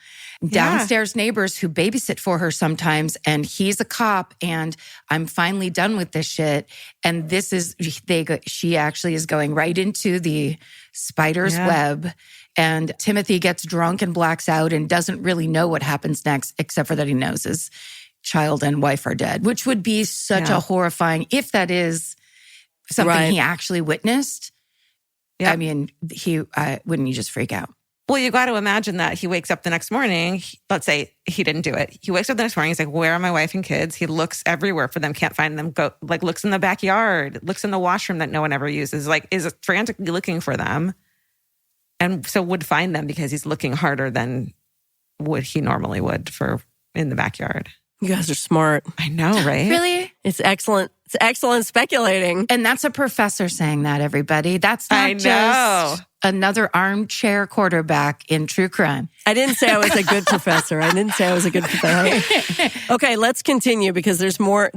downstairs neighbors who babysit for her sometimes. And he's a cop and I'm finally done with this shit. And this is, she actually is going right into the spider's web. And Timothy gets drunk and blacks out and doesn't really know what happens next, except for that he knows his child and wife are dead, which would be such a horrifying, if that is something he actually witnessed. I mean, wouldn't you just freak out? Well, you got to imagine that he wakes up the next morning. Let's say he didn't do it. He wakes up the next morning. He's like, where are my wife and kids? He looks everywhere for them, can't find them. Looks in the backyard, looks in the washroom that no one ever uses, is frantically looking for them. And so would find them because he's looking harder than would he normally would for in the backyard. You guys are smart. I know, right? Really? It's excellent. It's excellent speculating. And that's a professor saying that, everybody. That's not just another armchair quarterback in true crime. I didn't say I was a good professor. Okay, let's continue because there's more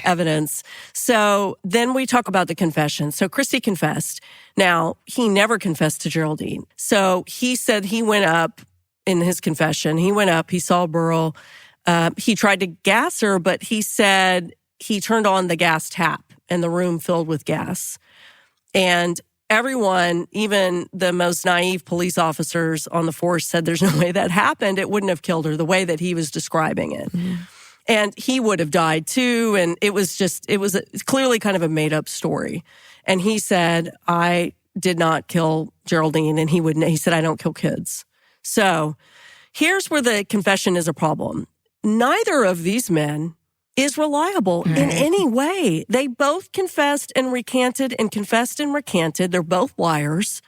evidence. So then we talk about the confession. So Christie confessed. Now, he never confessed to Geraldine. So he said he went up in his confession. He went up, he saw Burl. He tried to gas her, but he said he turned on the gas tap and the room filled with gas. And everyone, even the most naive police officers on the force, said there's no way that happened. It wouldn't have killed her the way that he was describing it. And he would have died too. And it was clearly kind of a made up story. And he said, I did not kill Geraldine. And he said, I don't kill kids. So here's where the confession is a problem. Neither of these men is reliable in any way. They both confessed and recanted and confessed and recanted. They're both liars.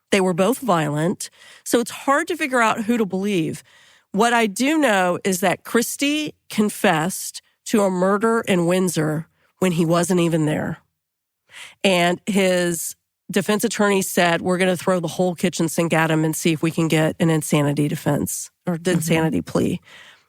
They were both violent. So it's hard to figure out who to believe. What I do know is that Christie confessed to a murder in Windsor when he wasn't even there. And his defense attorney said, we're going to throw the whole kitchen sink at him and see if we can get an insanity defense or the insanity plea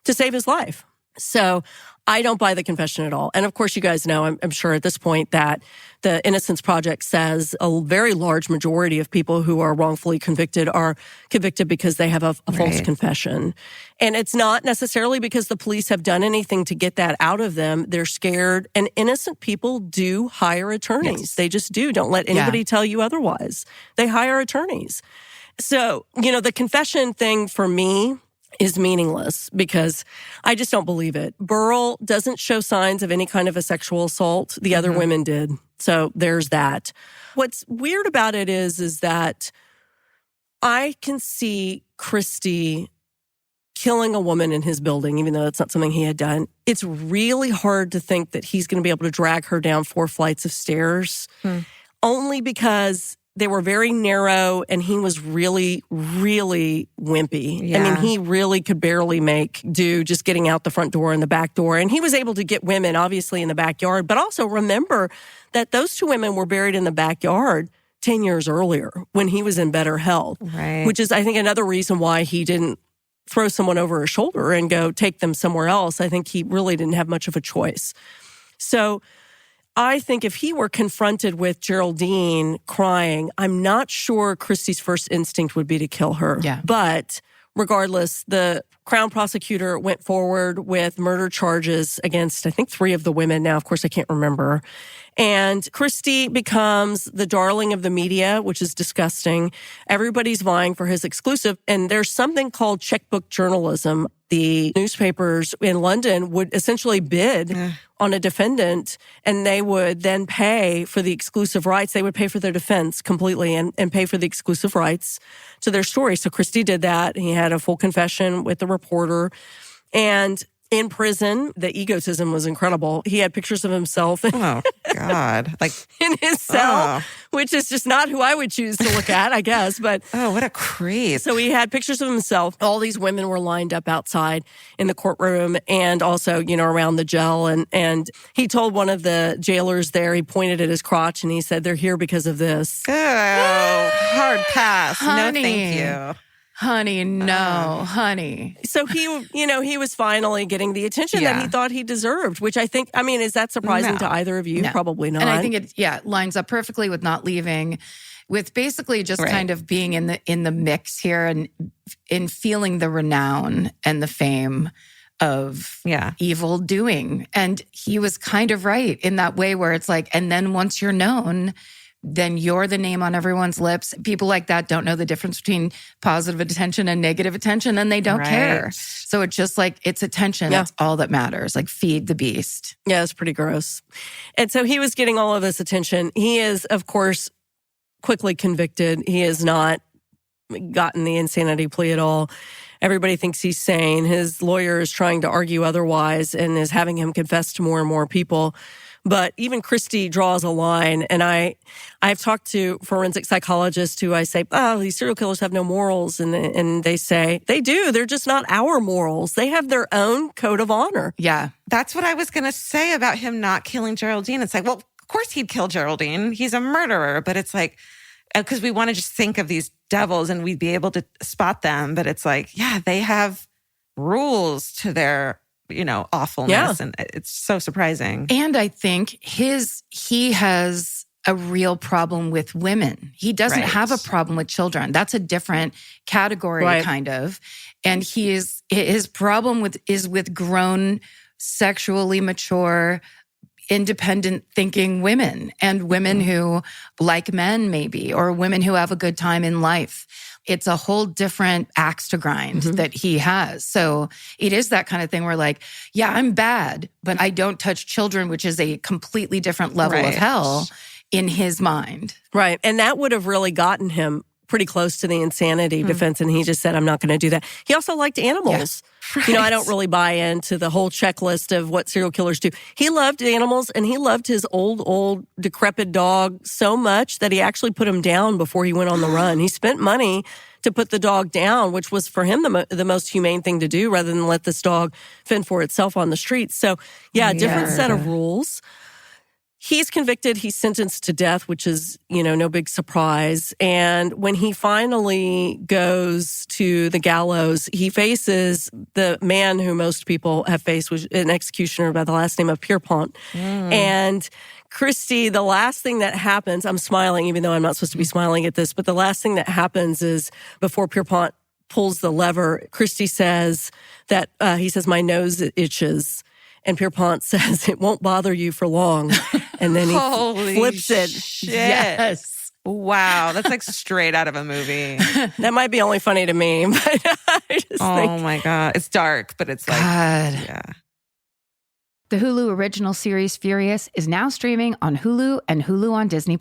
to save his life. So I don't buy the confession at all. And of course, you guys know, I'm sure at this point, that the Innocence Project says a very large majority of people who are wrongfully convicted are convicted because they have a false confession. And it's not necessarily because the police have done anything to get that out of them. They're scared. And innocent people do hire attorneys. Yes. They just do. Don't let anybody tell you otherwise. They hire attorneys. So, the confession thing for me is meaningless because I just don't believe it. Burrell doesn't show signs of any kind of a sexual assault. The other women did. So there's that. What's weird about it is that I can see Christie killing a woman in his building, even though that's not something he had done. It's really hard to think that he's going to be able to drag her down 4 flights of stairs, only because they were very narrow and he was really, really wimpy. Yeah. I mean, he really could barely make do just getting out the front door and the back door. And he was able to get women, obviously, in the backyard. But also remember that those 2 women were buried in the backyard 10 years earlier when he was in better health. Right. Which is, I think, another reason why he didn't throw someone over his shoulder and go take them somewhere else. I think he really didn't have much of a choice. So I think if he were confronted with Geraldine crying, I'm not sure Christie's first instinct would be to kill her. Yeah. But regardless, the Crown prosecutor went forward with murder charges against, I think, 3 of the women. Now, of course, I can't remember. And Christie becomes the darling of the media, which is disgusting. Everybody's vying for his exclusive. And there's something called checkbook journalism. The newspapers in London would essentially bid on a defendant, and they would then pay for the exclusive rights. They would pay for their defense completely and pay for the exclusive rights to their story. So Christie did that. He had a full confession with the reporter. And in prison, the egotism was incredible. He had pictures of himself. Oh, God. Like in his cell, which is just not who I would choose to look at, I guess. But what a creep. So he had pictures of himself. All these women were lined up outside in the courtroom and also, around the jail. And he told one of the jailers there, he pointed at his crotch and he said, "They're here because of this." Oh, hard pass. Honey. No, thank you. Honey, no, honey. So he was finally getting the attention that he thought he deserved, which I think, is that surprising to either of you? No. Probably not. And I think it lines up perfectly with not leaving, with basically just kind of being in the mix here and in feeling the renown and the fame of evil doing. And he was kind of right in that way where it's like, and then once you're known, then you're the name on everyone's lips. People like that don't know the difference between positive attention and negative attention, and they don't care. So it's just like, it's attention. That's all that matters. Like, feed the beast. Yeah, it's pretty gross. And so he was getting all of this attention. He is, of course, quickly convicted. He has not gotten the insanity plea at all. Everybody thinks he's sane. His lawyer is trying to argue otherwise and is having him confess to more and more people. But even Christie draws a line, and I've talked to forensic psychologists who I say, these serial killers have no morals, and they say, they do, they're just not our morals. They have their own code of honor. Yeah. That's what I was going to say about him not killing Geraldine. It's like, well, of course he'd kill Geraldine. He's a murderer, but it's like, because we want to just think of these devils and we'd be able to spot them, but it's like, they have rules to their awfulness. And it's so surprising. And I think he has a real problem with women. He doesn't have a problem with children. That's a different category, kind of. And his problem is with grown, sexually mature, independent thinking women, and women who like men maybe, or women who have a good time in life. It's a whole different axe to grind that he has. So it is that kind of thing where like, I'm bad, but I don't touch children, which is a completely different level of hell in his mind. Right. And that would have really gotten him pretty close to the insanity defense. And he just said, I'm not going to do that. He also liked animals. Yeah. I don't really buy into the whole checklist of what serial killers do. He loved animals, and he loved his old, decrepit dog so much that he actually put him down before he went on the run. He spent money to put the dog down, which was for him the most humane thing to do, rather than let this dog fend for itself on the streets. So, different set of rules. He's convicted. He's sentenced to death, which is, no big surprise. And when he finally goes to the gallows, he faces the man who most people have faced, was an executioner by the last name of Pierpont. And Christie, the last thing that happens, I'm smiling, even though I'm not supposed to be smiling at this, but the last thing that happens is before Pierpont pulls the lever, Christie says that, he says, "My nose itches." And Pierpont says, "It won't bother you for long." And then he flips it. Shit. Yes. Wow. That's like straight out of a movie. That might be only funny to me, but I just think. My God. It's dark, but it's like, God. yeah. The Hulu original series Furious is now streaming on Hulu and Hulu on Disney+.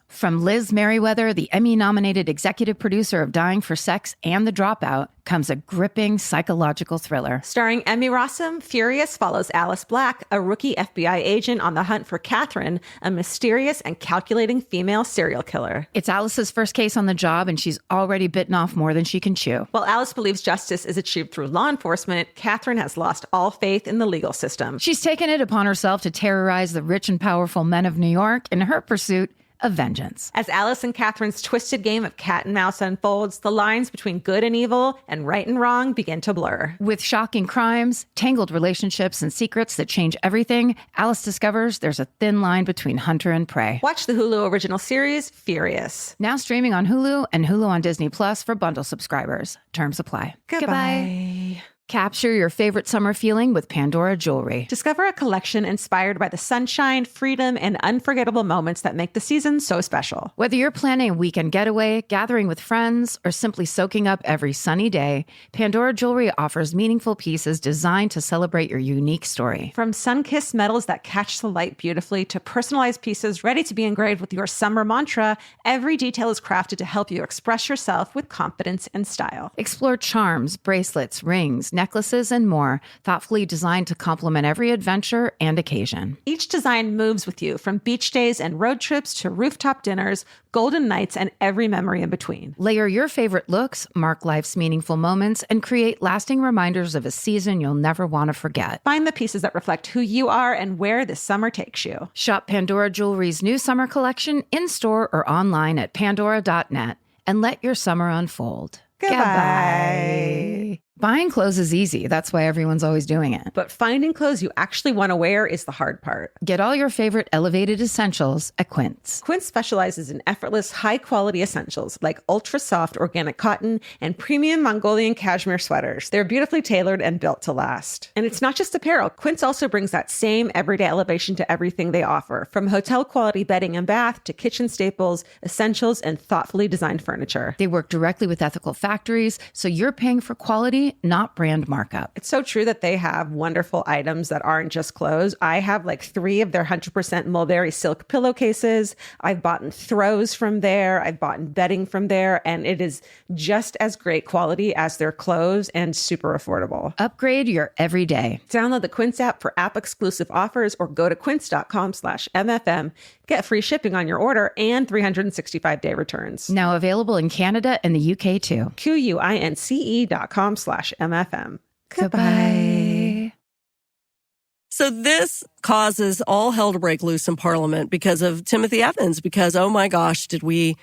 From Liz Merriweather, the Emmy-nominated executive producer of Dying for Sex and The Dropout, comes a gripping psychological thriller. Starring Emmy Rossum, Furious follows Alice Black, a rookie FBI agent on the hunt for Catherine, a mysterious and calculating female serial killer. It's Alice's first case on the job, and she's already bitten off more than she can chew. While Alice believes justice is achieved through law enforcement, Catherine has lost all faith in the legal system. She's taken it upon herself to terrorize the rich and powerful men of New York in her pursuit of vengeance. As Alice and Catherine's twisted game of cat and mouse unfolds, the lines between good and evil and right and wrong begin to blur. With shocking crimes, tangled relationships, and secrets that change everything, Alice discovers there's a thin line between hunter and prey. Watch the Hulu original series, Furious. Now streaming on Hulu and Hulu on Disney Plus for bundle subscribers. Terms apply. Goodbye. Capture your favorite summer feeling with Pandora Jewelry. Discover a collection inspired by the sunshine, freedom, and unforgettable moments that make the season so special. Whether you're planning a weekend getaway, gathering with friends, or simply soaking up every sunny day, Pandora Jewelry offers meaningful pieces designed to celebrate your unique story. From sun-kissed metals that catch the light beautifully to personalized pieces ready to be engraved with your summer mantra, every detail is crafted to help you express yourself with confidence and style. Explore charms, bracelets, rings, necklaces, and more, thoughtfully designed to complement every adventure and occasion. Each design moves with you, from beach days and road trips to rooftop dinners, golden nights, and every memory in between. Layer your favorite looks, mark life's meaningful moments, and create lasting reminders of a season you'll never want to forget. Find the pieces that reflect who you are and where this summer takes you. Shop Pandora Jewelry's new summer collection in-store or online at pandora.net and let your summer unfold. Goodbye. Buying clothes is easy. That's why everyone's always doing it. But finding clothes you actually want to wear is the hard part. Get all your favorite elevated essentials at Quince. Quince specializes in effortless, high-quality essentials like ultra-soft organic cotton and premium Mongolian cashmere sweaters. They're beautifully tailored and built to last. And it's not just apparel. Quince also brings that same everyday elevation to everything they offer, from hotel-quality bedding and bath to kitchen staples, essentials, and thoughtfully designed furniture. They work directly with ethical factories, so you're paying for quality, not brand markup. It's so true that they have wonderful items that aren't just clothes. I have like 3 of their 100% mulberry silk pillowcases. I've bought throws from there. I've bought bedding from there. And it is just as great quality as their clothes and super affordable. Upgrade your everyday. Download the Quince app for app-exclusive offers or go to quince.com/MFM. Get free shipping on your order and 365-day returns. Now available in Canada and the UK too. QUINCE.com/MFM. Goodbye. So this causes all hell to break loose in Parliament because of Timothy Evans, because, oh my gosh, did we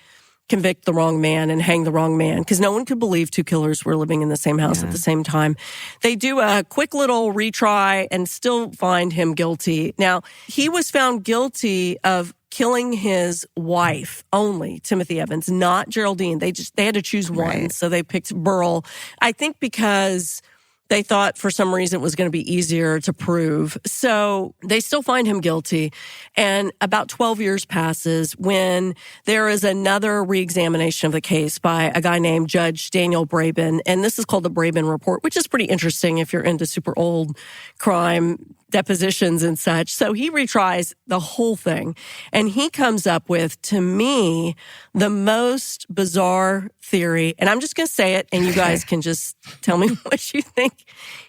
convict the wrong man and hang the wrong man? Because no one could believe 2 killers were living in the same house at the same time. They do a quick little retry and still find him guilty. Now, he was found guilty of killing his wife only, Timothy Evans, not Geraldine. They had to choose one. Right. So they picked Burl. I think because they thought for some reason it was going to be easier to prove. So they still find him guilty. And about 12 years passes when there is another reexamination of the case by a guy named Judge Daniel Braben. And this is called the Braben Report, which is pretty interesting if you're into super old crime depositions and such. So he retries the whole thing. And he comes up with, to me, the most bizarre theory. And I'm just going to say it, and you guys can just tell me what you think.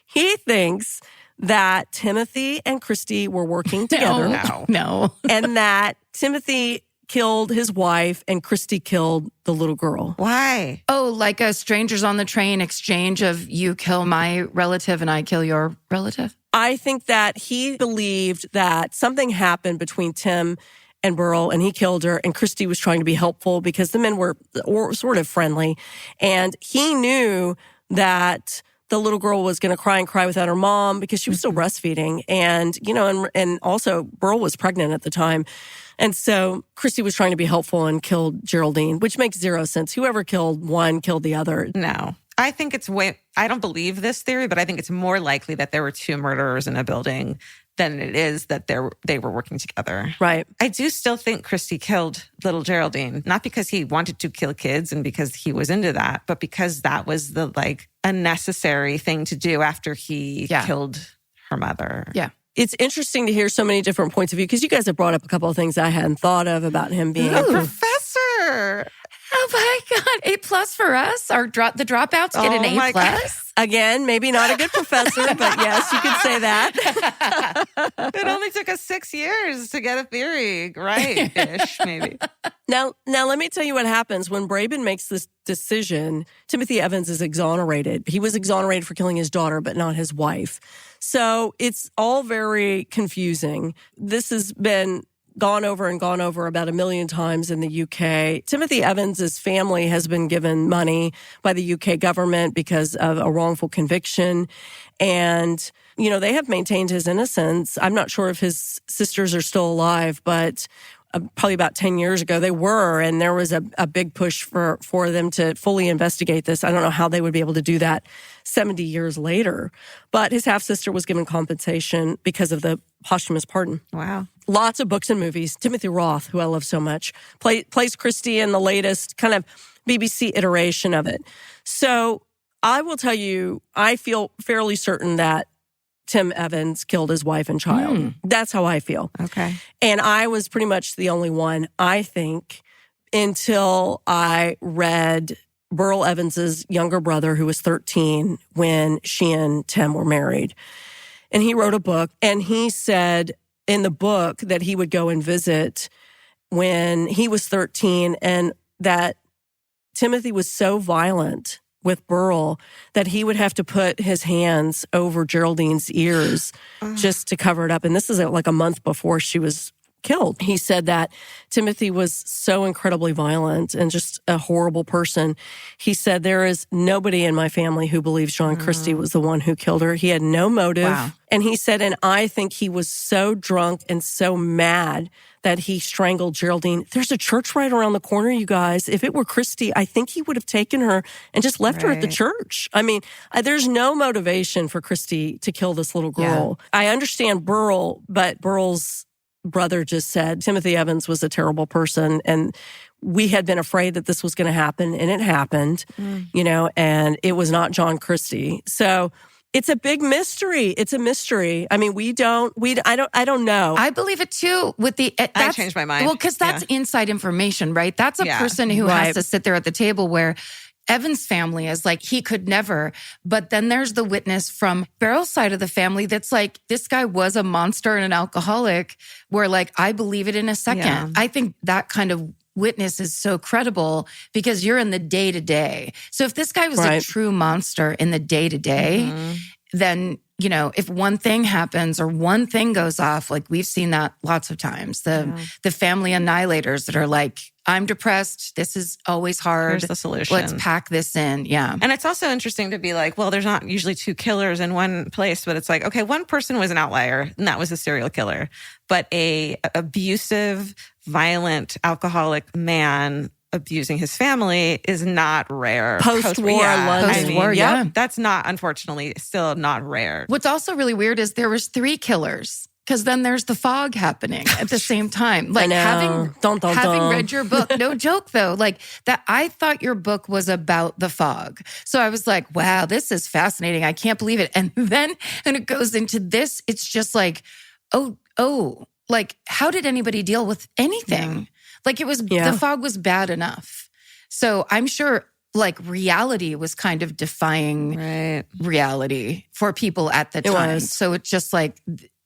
He thinks that Timothy and Christie were working together. No. And that Timothy killed his wife and Christie killed the little girl. Why? Oh, like a strangers on the train exchange of you kill my relative and I kill your relative? I think that he believed that something happened between Tim and Burl, and he killed her, and Christie was trying to be helpful because the men were sort of friendly. And he knew that the little girl was going to cry and cry without her mom because she was still breastfeeding. And, and also Burl was pregnant at the time. And so Christie was trying to be helpful and killed Geraldine, which makes zero sense. Whoever killed one killed the other. No. I think I don't believe this theory, but I think it's more likely that there were two murderers in a building than it is that they were working together. Right. I do still think Christie killed little Geraldine, not because he wanted to kill kids and because he was into that, but because that was a necessary thing to do after he killed her mother. Yeah. It's interesting to hear so many different points of view because you guys have brought up a couple of things I hadn't thought of about him being a professor. Oh my God. A+ for us? The dropouts get an A+? God. Again, maybe not a good professor, but yes, you could say that. It only took us 6 years to get a theory right-ish, maybe. Now, let me tell you what happens when Braben makes this decision. Timothy Evans is exonerated. He was exonerated for killing his daughter, but not his wife. So it's all very confusing. This has been gone over about 1 million times in the UK. Timothy Evans's family has been given money by the UK government because of a wrongful conviction. And, they have maintained his innocence. I'm not sure if his sisters are still alive, but probably about 10 years ago they were. And there was a big push for them to fully investigate this. I don't know how they would be able to do that 70 years later. But his half-sister was given compensation because of the posthumous pardon. Wow. Lots of books and movies. Timothy Roth, who I love so much, plays Christie in the latest kind of BBC iteration of it. So I will tell you, I feel fairly certain that Tim Evans killed his wife and child. That's how I feel. Okay. And I was pretty much the only one, I think, until I read Burl Evans's younger brother, who was 13 when she and Tim were married. And he wrote a book, and he said in the book that he would go and visit when he was 13, and that Timothy was so violent with Burl that he would have to put his hands over Geraldine's ears just to cover it up. And this is like a month before she was killed. He said that Timothy was so incredibly violent and just a horrible person. He said, there is nobody in my family who believes John Christie was the one who killed her. He had no motive. Wow. And he said, and I think he was so drunk and so mad that he strangled Geraldine. There's a church right around the corner, you guys. If it were Christie, I think he would have taken her and just left her at the church. I mean, there's no motivation for Christie to kill this little girl. Yeah. I understand Burl, but Burl's brother just said Timothy Evans was a terrible person, and we had been afraid that this was going to happen, and it happened, and it was not John Christie. So it's a big mystery. It's a mystery. I mean, I don't know. I believe it too. I changed my mind. Well, because that's inside information, right? That's a person who has to sit there at the table where Evan's family is like, he could never. But then there's the witness from Beryl's side of the family that's like, this guy was a monster and an alcoholic, where I believe it in a second. Yeah. I think that kind of witness is so credible because you're in the day-to-day. So if this guy was a true monster in the day-to-day, then, if one thing happens or one thing goes off, we've seen that lots of times, the family annihilators that are like, I'm depressed. This is always hard. Here's the solution. Let's pack this in. Yeah. And it's also interesting to be like, well, there's not usually two killers in one place, but it's like, okay, one person was an outlier and that was a serial killer, but a abusive, violent, alcoholic man abusing his family is not rare. Post-war London. That's not, unfortunately, still not rare. What's also really weird is there was 3 killers. Because then there's the fog happening at the same time. Having read your book, no joke though, that I thought your book was about the fog. So I was like, wow, this is fascinating. I can't believe it. And then when it goes into this, it's just how did anybody deal with anything? The fog was bad enough. So I'm sure reality was kind of defying reality for people at the time. So it's just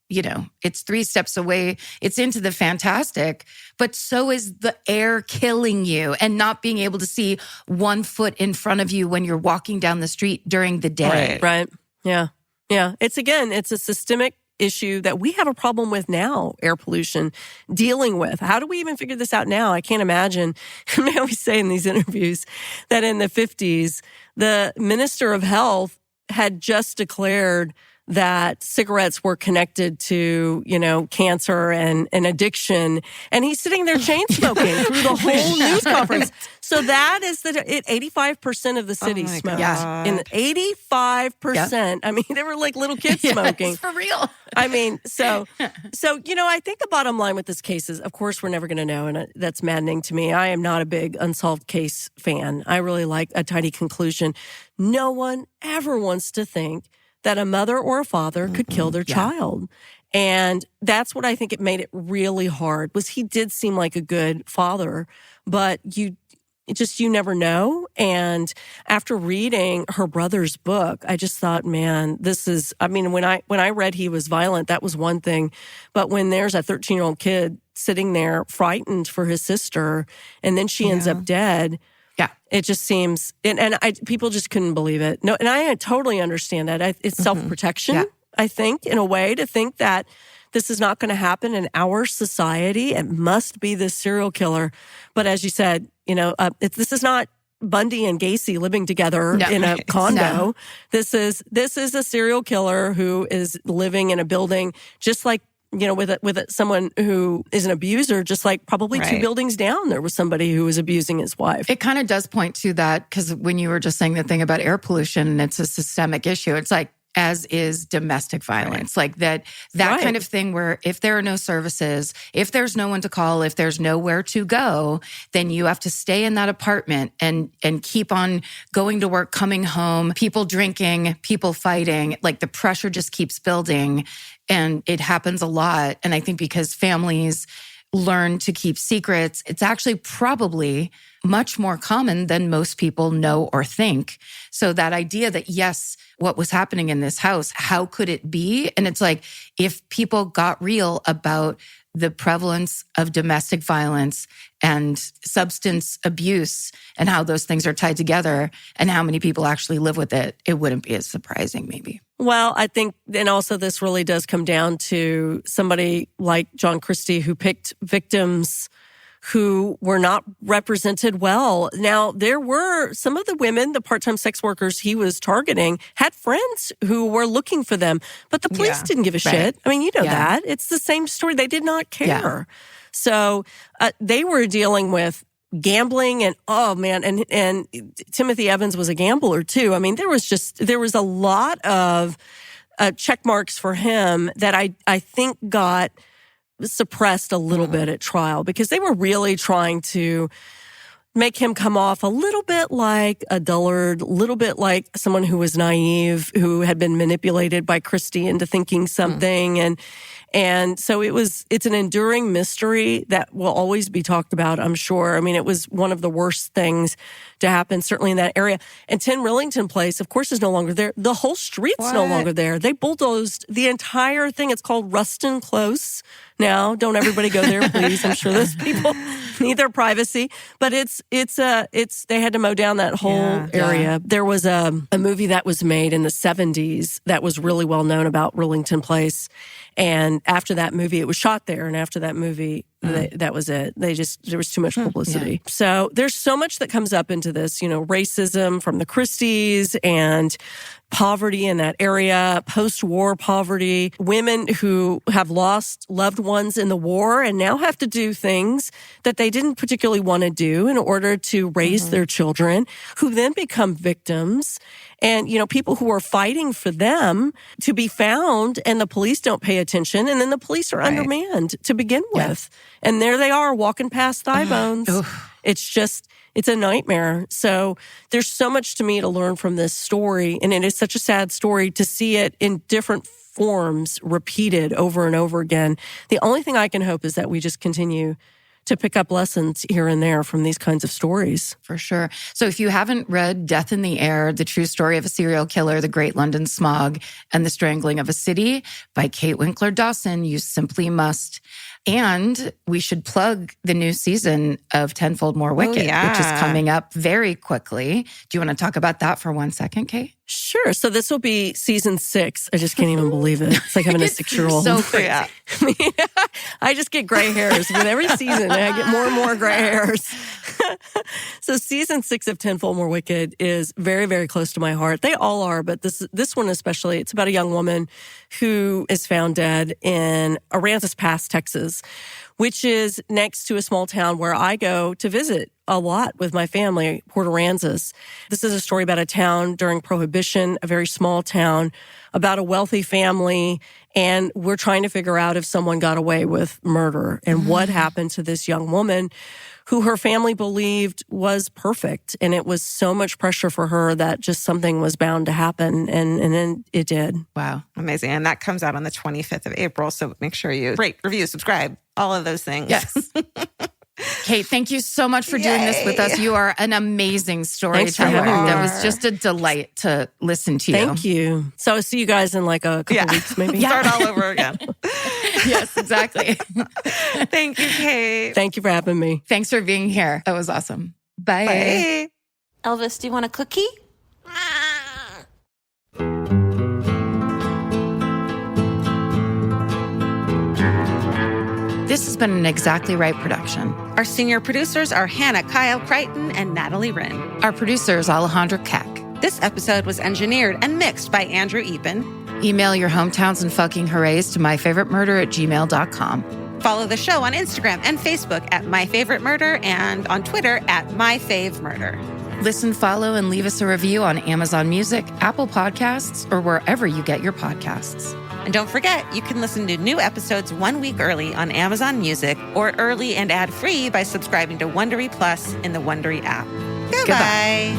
it's 3 steps away. It's into the fantastic, but so is the air killing you and not being able to see 1 foot in front of you when you're walking down the street during the day. Right. Yeah. Yeah. It's a systemic issue that we have a problem with now, air pollution, dealing with. How do we even figure this out now? I can't imagine. I always say in these interviews that in the 50s, the Minister of Health had just declared that cigarettes were connected to, cancer and addiction. And he's sitting there chain smoking through the whole news conference. So that is 85% of the city smokes. Yeah. In 85%. Yep. I mean, they were like little kids smoking. For real. I mean, so, I think the bottom line with this case is, of course, we're never going to know. And that's maddening to me. I am not a big unsolved case fan. I really like a tidy conclusion. No one ever wants to think that a mother or a father could kill their child. And that's what I think it made it really hard, was he did seem like a good father, but you never know. And after reading her brother's book, I just thought, man, when I read he was violent, that was one thing. But when there's a 13-year-old kid sitting there frightened for his sister, and then she ends up dead, it just seems, people just couldn't believe it. No, and I totally understand that. It's self-protection, I think, in a way, to think that this is not going to happen in our society. It must be this serial killer. But as you said, this is not Bundy and Gacy living together in a condo. No. This is a serial killer who is living in a building, just like, with someone who is an abuser, just like probably 2 buildings down, there was somebody who was abusing his wife. It kind of does point to that, because when you were just saying the thing about air pollution, and it's a systemic issue, it's like, as is domestic violence, like that kind of thing, where if there are no services, if there's no one to call, if there's nowhere to go, then you have to stay in that apartment and keep on going to work, coming home, people drinking, people fighting, like the pressure just keeps building. And it happens a lot. And I think because families learn to keep secrets, it's actually probably much more common than most people know or think. So that idea that, yes, what was happening in this house, how could it be? And it's like, if people got real about the prevalence of domestic violence and substance abuse and how those things are tied together and how many people actually live with it, it wouldn't be as surprising, maybe. Well, I think, and also this really does come down to somebody like John Christie, who picked victims who were not represented well. Now, there were some of the women, the part-time sex workers he was targeting, had friends who were looking for them, but the police didn't give a shit. I mean, that. It's the same story. They did not care. Yeah. So they were dealing with gambling and, and Timothy Evans was a gambler too. I mean, there was a lot of check marks for him that I think got suppressed a little bit at trial, because they were really trying to make him come off a little bit like a dullard, a little bit like someone who was naive, who had been manipulated by Christie into thinking something. And so it's an enduring mystery that will always be talked about, I'm sure. I mean, it was one of the worst things to happen, certainly in that area. And 10 Rillington Place, of course, is no longer there. The whole street's no longer there. They bulldozed the entire thing. It's called Ruston Close now. Don't everybody go there, please. I'm sure those people need their privacy. But they had to mow down that whole area. Yeah. There was a movie that was made in the 70s that was really well known about Rillington Place. And after that movie, it was shot there. And after that movie, that was it. There was too much publicity. Yeah. So there's so much that comes up into this, racism from the Christies and poverty in that area, post-war poverty, women who have lost loved ones in the war and now have to do things that they didn't particularly want to do in order to raise their children, who then become victims. And, people who are fighting for them to be found, and the police don't pay attention. And then the police are undermanned to begin with. And there they are walking past thigh bones. It's a nightmare. So there's so much to me to learn from this story. And it is such a sad story to see it in different forms repeated over and over again. The only thing I can hope is that we just continue to pick up lessons here and there from these kinds of stories. For sure. So if you haven't read Death in the Air, The True Story of a Serial Killer, The Great London Smog, and the Strangling of a City by Kate Winkler Dawson, you simply must. And we should plug the new season of Tenfold More Wicked, which is coming up very quickly. Do you want to talk about that for 1 second, Kate? Sure. So this will be season 6. I just can't even believe it. It's like having a 6-year-old. So crazy. Yeah. I just get gray hairs with every season. I get more and more gray hairs. So season 6 of Tenfold More Wicked is very, very close to my heart. They all are, but this one especially, it's about a young woman who is found dead in Aransas Pass, Texas, which is next to a small town where I go to visit a lot with my family, Port Aransas. This is a story about a town during Prohibition, a very small town, about a wealthy family, and we're trying to figure out if someone got away with murder and what happened to this young woman who her family believed was perfect. And it was so much pressure for her that just something was bound to happen. And then it did. Wow. Amazing. And that comes out on the 25th of April. So make sure you rate, review, subscribe, all of those things. Yes. Kate, thank you so much for doing this with us. You are an amazing storyteller. That was just a delight to listen to you. Thank you. So I'll see you guys in like a couple weeks, maybe. Start all over again. Yes, exactly. Thank you, Kate. Thank you for having me. Thanks for being here. That was awesome. Bye. Bye. Elvis, do you want a cookie? This has been an Exactly Right production. Our senior producers are Hannah Kyle Crichton and Natalie Wren. Our producer is Alejandra Keck. This episode was engineered and mixed by Andrew Epen. Email your hometowns and fucking hoorays to myfavoritemurder@gmail.com. Follow the show on Instagram and Facebook at myfavoritemurder and on Twitter at myfavemurder. Listen, follow, and leave us a review on Amazon Music, Apple Podcasts, or wherever you get your podcasts. And don't forget, you can listen to new episodes 1 week early on Amazon Music or early and ad-free by subscribing to Wondery Plus in the Wondery app. Goodbye.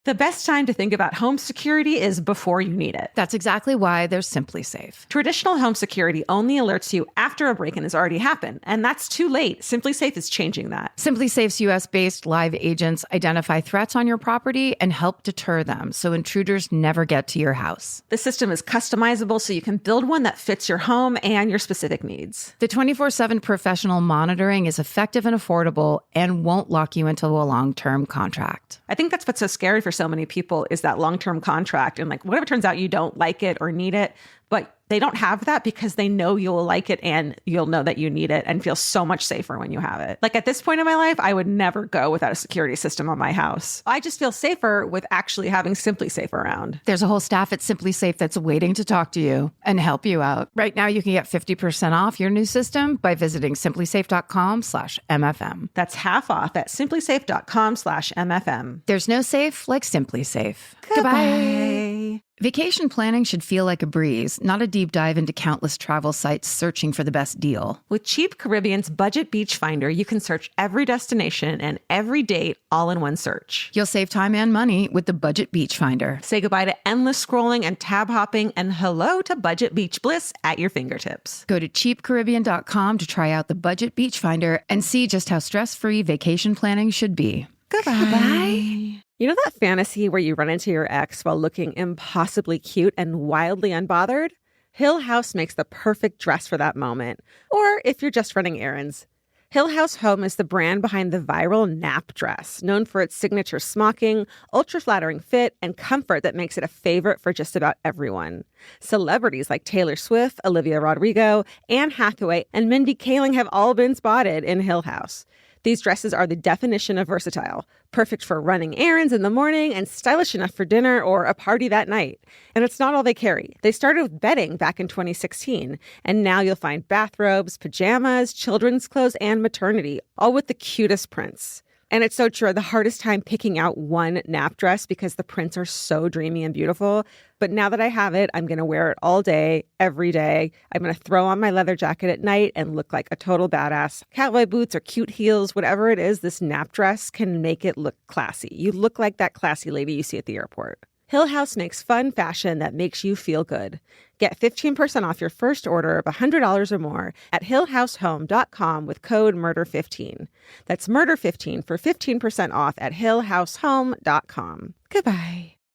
The best time to think about home security is before you need it. That's exactly why there's Simply Safe. Traditional home security only alerts you after a break-in has already happened, and that's too late. Simply Safe is changing that. Simply Safe's US-based live agents identify threats on your property and help deter them so intruders never get to your house. The system is customizable so you can build one that fits your home and your specific needs. The 24/7 professional monitoring is effective and affordable and won't lock you into a long-term contract. I think that's what's so scary for so many people is that long-term contract. And like, whatever turns out you don't like it or need it, but they don't have that because they know you'll like it and you'll know that you need it and feel so much safer when you have it. Like at this point in my life, I would never go without a security system on my house. I just feel safer with actually having Simply Safe around. There's a whole staff at Simply Safe that's waiting to talk to you and help you out. Right now, you can get 50% off your new system by visiting simplysafe.com/MFM. That's half off at simplysafe.com/MFM. There's no safe like Simply Safe. Goodbye. Vacation planning should feel like a breeze, not a deep dive into countless travel sites searching for the best deal. With Cheap Caribbean's Budget Beach Finder, you can search every destination and every date all in one search. You'll save time and money with the Budget Beach Finder. Say goodbye to endless scrolling and tab hopping and hello to Budget Beach Bliss at your fingertips. Go to cheapcaribbean.com to try out the Budget Beach Finder and see just how stress-free vacation planning should be. Goodbye. You know that fantasy where you run into your ex while looking impossibly cute and wildly unbothered? Hill House makes the perfect dress for that moment. Or if you're just running errands. Hill House Home is the brand behind the viral nap dress, known for its signature smocking, ultra-flattering fit, and comfort that makes it a favorite for just about everyone. Celebrities like Taylor Swift, Olivia Rodrigo, Anne Hathaway, and Mindy Kaling have all been spotted in Hill House. These dresses are the definition of versatile, perfect for running errands in the morning and stylish enough for dinner or a party that night. And it's not all they carry. They started with bedding back in 2016, and now you'll find bathrobes, pajamas, children's clothes, and maternity, all with the cutest prints. And it's so true. The hardest time picking out one nap dress because the prints are so dreamy and beautiful. But now that I have it, I'm going to wear it all day, every day. I'm going to throw on my leather jacket at night and look like a total badass. Cowboy boots or cute heels, whatever it is, this nap dress can make it look classy. You look like that classy lady you see at the airport. Hill House makes fun fashion that makes you feel good. Get 15% off your first order of $100 or more at hillhousehome.com with code MURDER15. That's MURDER15 for 15% off at hillhousehome.com. Goodbye.